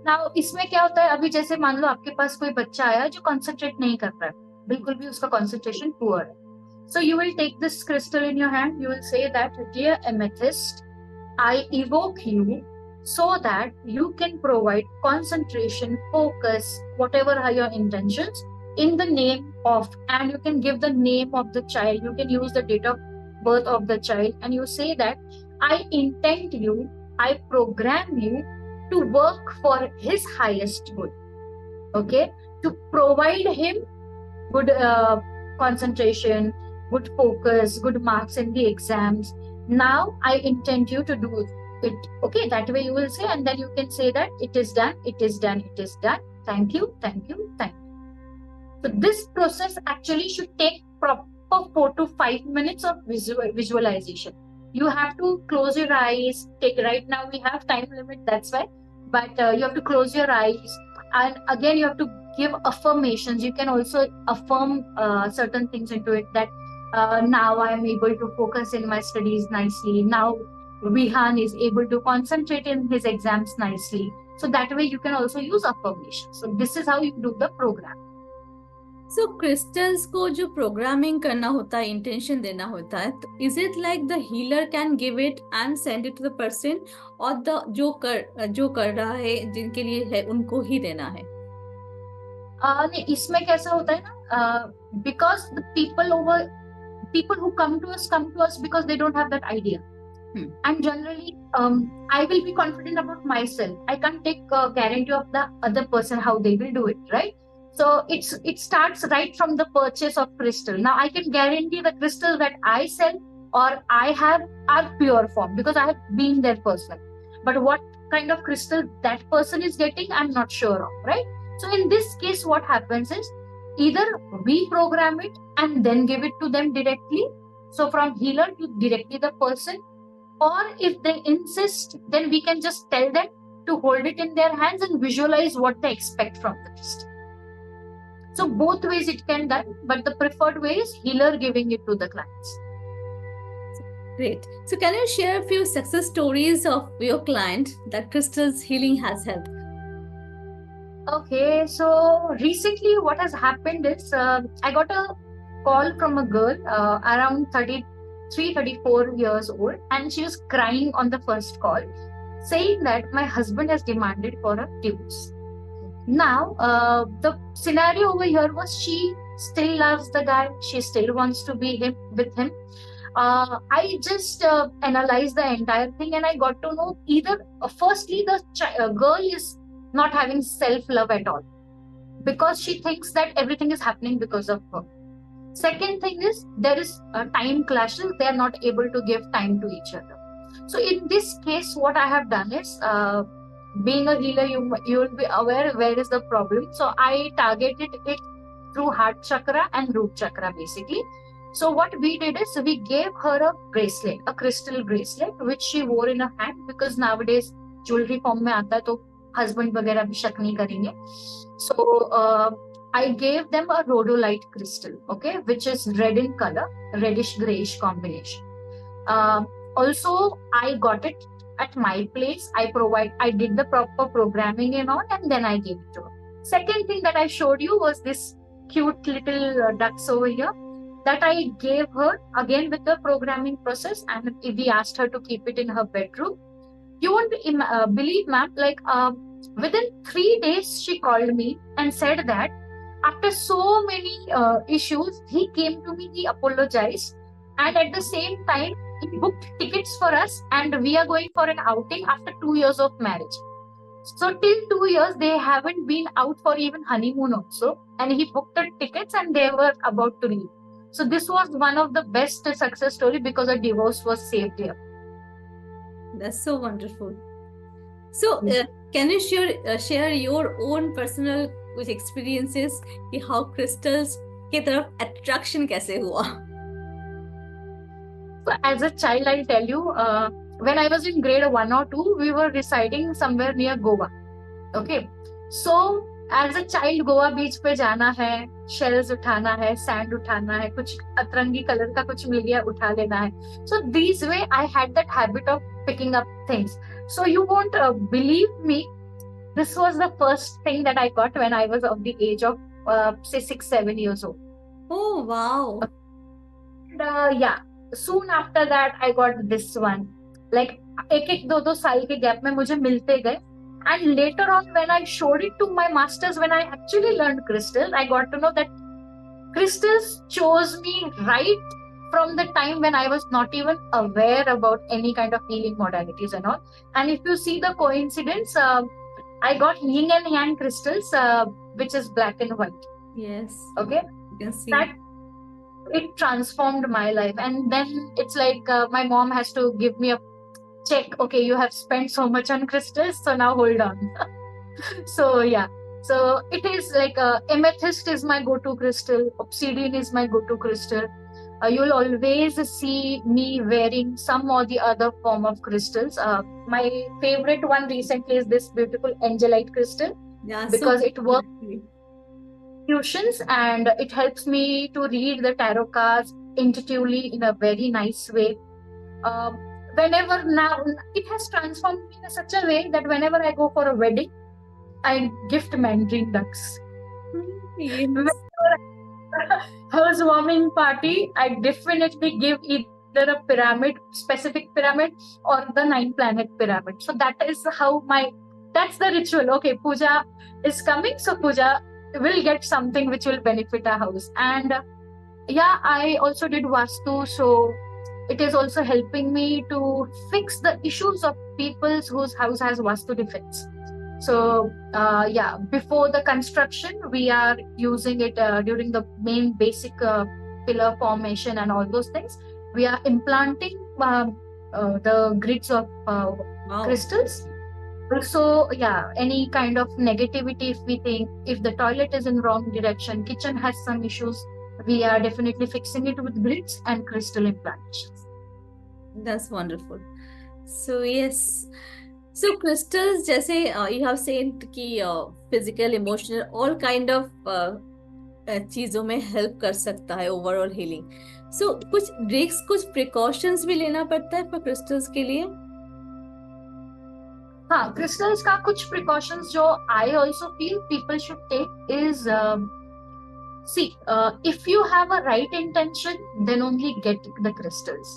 Now, इसमें क्या होता है, अभी जैसे मान लो आपके पास कोई बच्चा आया जो concentrate नहीं कर रहा है, बिल्कुल भी उसका concentration poor है. So you will take this crystal in your hand. You will say that, dear amethyst, I evoke you so that you can provide concentration, focus, whatever are your intentions, in the name of, and you can give the name of the child. You can use the date of birth of the child, and you say that, I intend you, I program you to work for his highest good. Okay, to provide him good concentration, good focus, good marks in the exams. Now I intend you to do it. Okay, that way you will say, and then you can say that it is done, it is done, it is done. Thank you, thank you, thank you. So this process actually should take proper 4 to 5 minutes of visualization. You have to close your eyes. Right now we have time limit, that's why. But you have to close your eyes, and again you have to give affirmations. You can also affirm certain things into it, that now I am able to focus in my studies nicely. Now Vihan is able to concentrate in his exams nicely. So that way you can also use affirmations. So this is how you do the program.
So crystals को जो programming करना होता है, intention देना होता है, तो is it like the healer can give it and send it to the person, or the जो कर रहा है, जिनके लिए है, उनको ही देना है?
नहीं, इसमें कैसा होता है ना, because the people who come to us because they don't have that idea. And generally, I will be confident about myself. I can't take guarantee of the other person how they will do it, right? So it starts right from the purchase of crystal. Now I can guarantee the crystal that I sell or I have are pure form, because I have been their person. But what kind of crystal that person is getting, I'm not sure of, right? So in this case, what happens is, either we program it and then give it to them directly. So from healer to directly the person, or if they insist, then we can just tell them to hold it in their hands and visualize what they expect from the crystal. So both ways it can done, but the preferred way is healer giving it to the clients.
Great. So can you share a few success stories of your client that crystals healing has helped?
Okay, so recently what has happened is I got a call from a girl around 33, 34 years old, and she was crying on the first call, saying that my husband has demanded for a divorce. Now, the scenario over here was she still loves the guy, she still wants to be with him. I just analyzed the entire thing, and I got to know either, firstly, the girl is not having self love at all because she thinks that everything is happening because of her. Second thing is there is time clashes, they are not able to give time to each other. So in this case, what I have done is, being a healer, you will be aware where is the problem. So I targeted it through heart chakra and root chakra basically. So what we did is we gave her a bracelet, a crystal bracelet, which she wore in her hand, because nowadays jewelry form में आता है तो husband वगैरह भी शक नहीं करेंगे. So I gave them a rhodolite crystal, okay, which is red in color, reddish grayish combination. Also, I got it at my place. I did the proper programming and all, and then I gave it to her. Second thing that I showed you was this cute little ducks over here that I gave her again with the programming process, and we asked her to keep it in her bedroom. You won't believe, ma'am, like within 3 days she called me and said that after so many issues, he came to me, he apologized, and at the same time he booked tickets for us, and we are going for an outing after 2 years of marriage. So till 2 years they haven't been out for even honeymoon also, and he booked the tickets and they were about to leave. So this was one of the best success story because a divorce was saved here.
That's so wonderful. So can you share your own personal कुछ experiences कि how crystals के तरफ attraction कैसे हुआ?
So as a child, I'll tell you, when I was in grade 1 or 2, we were residing somewhere near Goa. Okay, so as a child, Goa beach पे जाना है, shells उठाना है, sand उठाना है, कुछ अतरंगी कलर का कुछ मिल गया उठा लेना है. So this way, I had that habit of picking up things. So you won't believe me, this was the first thing that I got when I was of the age of say 6, 7 years old.
Oh wow!
And yeah, soon after that I got this one. Like एक 2 साल के gap में मुझे मिलते गए. And later on, when I showed it to my masters, when I actually learned crystals, I got to know that crystals chose me right from the time when I was not even aware about any kind of healing modalities and all. And if you see the coincidence, I got yin and yang crystals, which is black and white.
Yes.
Okay.
You can see.
That it transformed my life. And then it's like my mom has to give me a check. Okay, you have spent so much on crystals, so now hold on. So yeah. So it is like amethyst is my go-to crystal. Obsidian is my go-to crystal. You'll always see me wearing some or the other form of crystals. My favorite one recently is this beautiful angelite crystal.
Yeah,
because
so
it works fusions and it helps me to read the tarot cards intuitively in a very nice way. Whenever now it has transformed me in such a way that whenever I go for a wedding, I gift mandarin ducks.
yes.
Housewarming party, I definitely give either a pyramid, specific pyramid, or the 9-planet pyramid. So that is how that's the ritual. Okay, puja is coming, so puja will get something which will benefit our house. And yeah, I also did vastu, so it is also helping me to fix the issues of people whose house has vastu defects. So yeah, before the construction, we are using it during the main basic pillar formation and all those things. We are implanting the grids of crystals. Also, yeah, any kind of negativity, if we think, if the toilet is in wrong direction, kitchen has some issues, we are definitely fixing it with grids and crystal implantations.
That's wonderful. So yes. So crystals, जैसे you have said कि physical, emotional, all kind of चीजों में help कर सकता है overall healing. सो कुछ risk, कुछ precautions भी लेना पड़ता है फॉर क्रिस्टल्स के लिए.
हाँ, क्रिस्टल्स का कुछ प्रिकॉशंस जो I also feel people should take is see, if you have a right intention, then only get the crystals.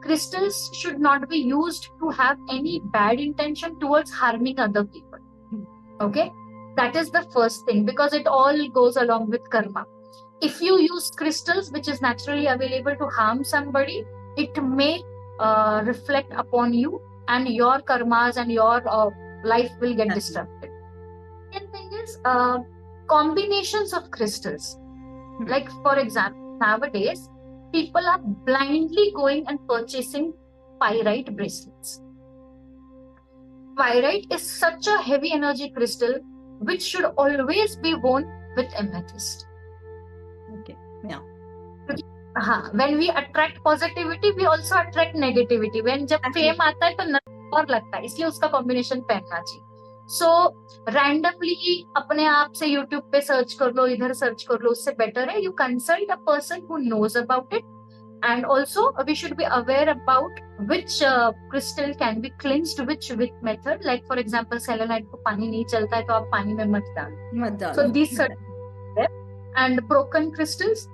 Crystals should not be used to have any bad intention towards harming other people. Okay, that is the first thing, because it all goes along with karma. If you use crystals which is naturally available to harm somebody, it may reflect upon you, and your karmas and your life will get disrupted. Second thing is combinations of crystals. Like, for example, nowadays, people are blindly going and purchasing pyrite bracelets. Pyrite is such a heavy energy crystal which should always be worn with amethyst.
Okay, yeah.
When we attract positivity, we also attract negativity. When जब fame आता है तो नजर और लगता है, इसलिए उसका combination पहनना चाहिए. सो रैंडमली अपने आप से यूट्यूब पे सर्च कर लो, इधर सर्च कर लो, उससे बेटर है you consult a person who knows about it. And also we should be aware about which crystal can be cleansed which method. Like for example selenite को पानी नहीं चलता है तो आप पानी में मत डालो. So this and broken crystals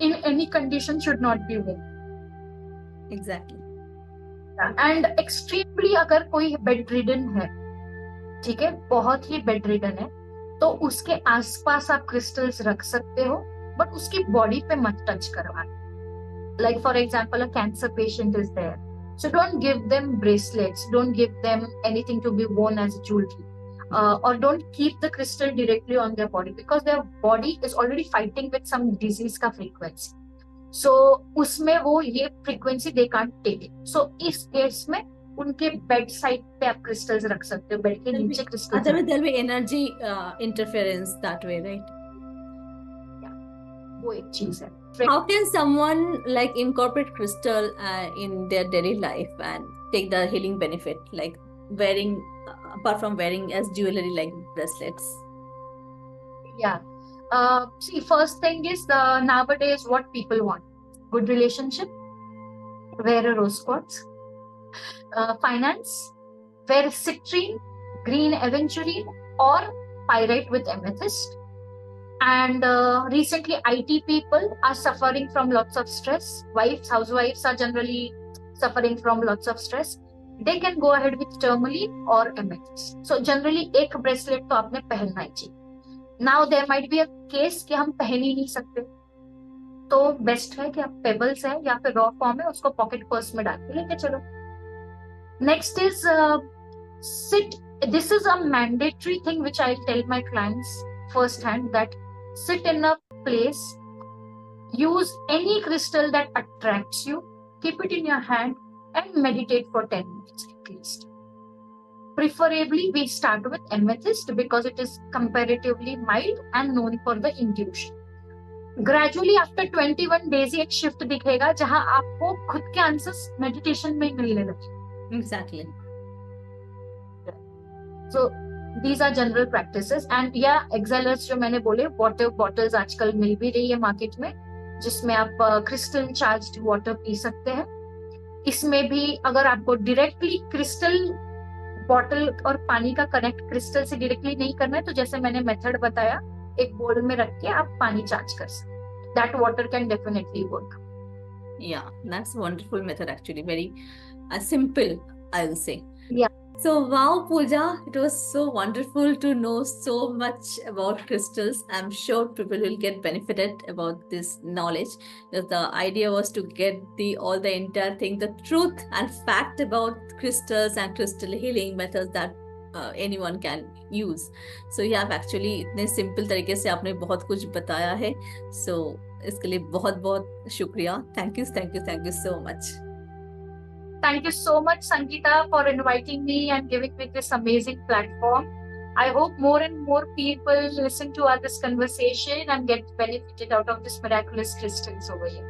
in any condition should not be worn.
Exactly.
And extremely अगर कोई बेड रिडन है, ठीक है, बहुत ही बेड रिडन है, तो उसके आसपास आप क्रिस्टल्स रख सकते हो, बट उसकी बॉडी पे मत टच करवाना. Like for example a cancer patient is there, so don't give them bracelets, don't give them anything to be worn as jewelry, or don't keep the crystal directly on their body, because their body is already fighting with some disease का frequency. So उसमें वो ये frequency they can't take it. So इस case में उनके bed side पे आप crystals रख सकते हो, बेड के नीचे crystals.
Otherwise there will be energy interference that way, right?
वो एक चीज है.
How can someone like incorporate crystal in their daily life and take the healing benefit, like wearing apart from wearing as jewelry like bracelets?
See, first thing is nowadays what people want: good relationship, wear a rose quartz. Finance, wear citrine, green aventurine, or pyrite with amethyst. And recently IT people are suffering from lots of stress. Housewives are generally suffering from lots of stress. They can go ahead with tourmaline or amethyst. So generally एक bracelet तो आपने पहनना ही चाहिए. Now there might be a case कि हम पहन ही नहीं सकते, तो बेस्ट है कि आप पेबल्स है या फिर रॉ फॉर्म है उसको पॉकेट पर्स में डाल के लेके चलो. Next is sit. This is a mandatory thing which I tell my clients firsthand, that sit in a place, use any crystal that attracts you, keep it in your hand and meditate for 10 minutes at least. Preferably we start with amethyst because it is comparatively mild and known for the intuition. Gradually after 21 days एक shift दिखेगा जहां आपको खुद के answers meditation में मिलने लगे.
Exactly.
So these are general practices. And exhalers जो मैंने बोले, water bottles आजकल मिल भी रही है मार्केट में, जिसमें आप क्रिस्टल चार्ज्ड वाटर पी सकते हैं. इसमें भी अगर आपको डायरेक्टली क्रिस्टल बॉटल और पानी का कनेक्ट क्रिस्टल से डायरेक्टली नहीं करना है, तो जैसे मैंने मेथड बताया, एक बोल में रख के आप पानी चार्ज कर सकते. That water can definitely work.
Yeah, that's a wonderful method actually. Very simple, I'll say.
Yeah.
So wow, Pooja, it was so wonderful to know so much about crystals. I'm sure people will get benefited about this knowledge. The idea was to get all the entire thing, the truth and fact about crystals and crystal healing methods that anyone can use. So you have actually इतने simple तरीके से आपने बहुत कुछ बताया है. So इसके लिए बहुत बहुत शुक्रिया. Thank you so much.
Thank you so much, Sangeeta, for inviting me and giving me this amazing platform. I hope more and more people listen to this conversation and get benefited out of this miraculous crystals over here.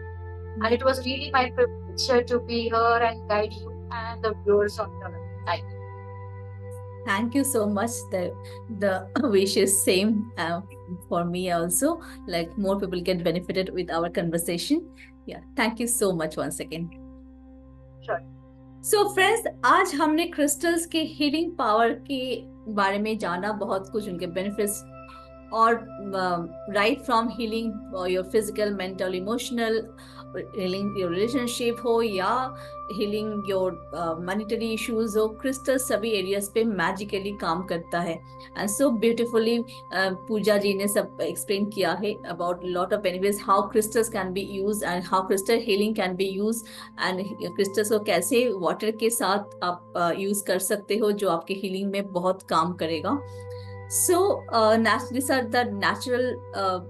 And it was really my privilege to be here and guide you and the viewers on the live.
Thank you so much. The wish is same. for me also, like more people get benefited with our conversation. Yeah, thank you so much once again.
Sure.
So friends, आज हमने crystals के healing power के बारे में जाना, बहुत कुछ उनके बेनिफिट्स, और right from healing your physical, mental, emotional, healing your relationship हो या हीलिंग योर मॉनिटरी इश्यूज हो, क्रिस्टल सभी एरियाज पे मैजिकली काम करता है. एंड सो ब्यूटिफुली पूजा जी ने सब एक्सप्लेन किया है about lot of benefits, how crystals can be use and how crystal healing can be use, and crystals को कैसे वाटर के साथ आप यूज कर सकते हो, जो आपके हीलिंग में बहुत काम करेगा. So, these are the natural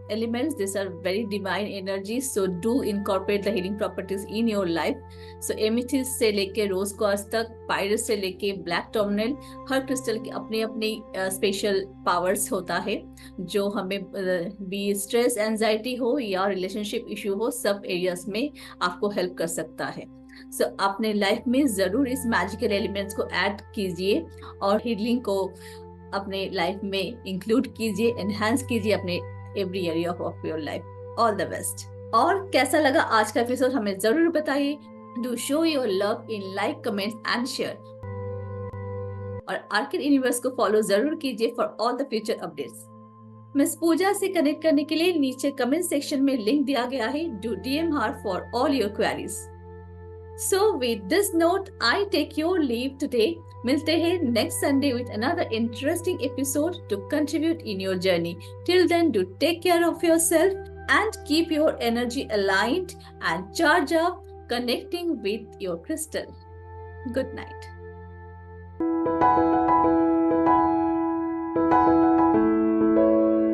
elements. These are very divine energies. So, do incorporate the healing properties in your life. So, amethyst से लेके rose quartz तक, pyrus से लेके black tourmaline, हर क्रिस्टल की अपनी अपनी स्पेशल पावर्स होता है, जो हमें भी स्ट्रेस, एंजाइटी हो या रिलेशनशिप इशू हो, सब एरियाज में आपको हेल्प कर सकता है. सो अपने लाइफ में जरूर इस मैजिकल एलिमेंट्स को ऐड कीजिए और हीलिंग को अपने लाइफ में इंक्लूड कीजिए, एनहांस कीजिए अपने every area of your life. All the best. और कैसा लगा आज का एपिसोड हमें जरूर बताइए. Do show your love in like, comments and share. और आर्किड यूनिवर्स को फॉलो जरूर कीजिए for all the future updates. Miss Pooja से कनेक्ट करने के लिए नीचे कमेंट सेक्शन में लिंक दिया गया है. Do DM her for all your queries. So with this note, I take your leave today. मिलते हैं next Sunday with another interesting episode to contribute in your journey. Till then, do take care of yourself and keep your energy aligned and charge up, connecting with your crystal. Good night.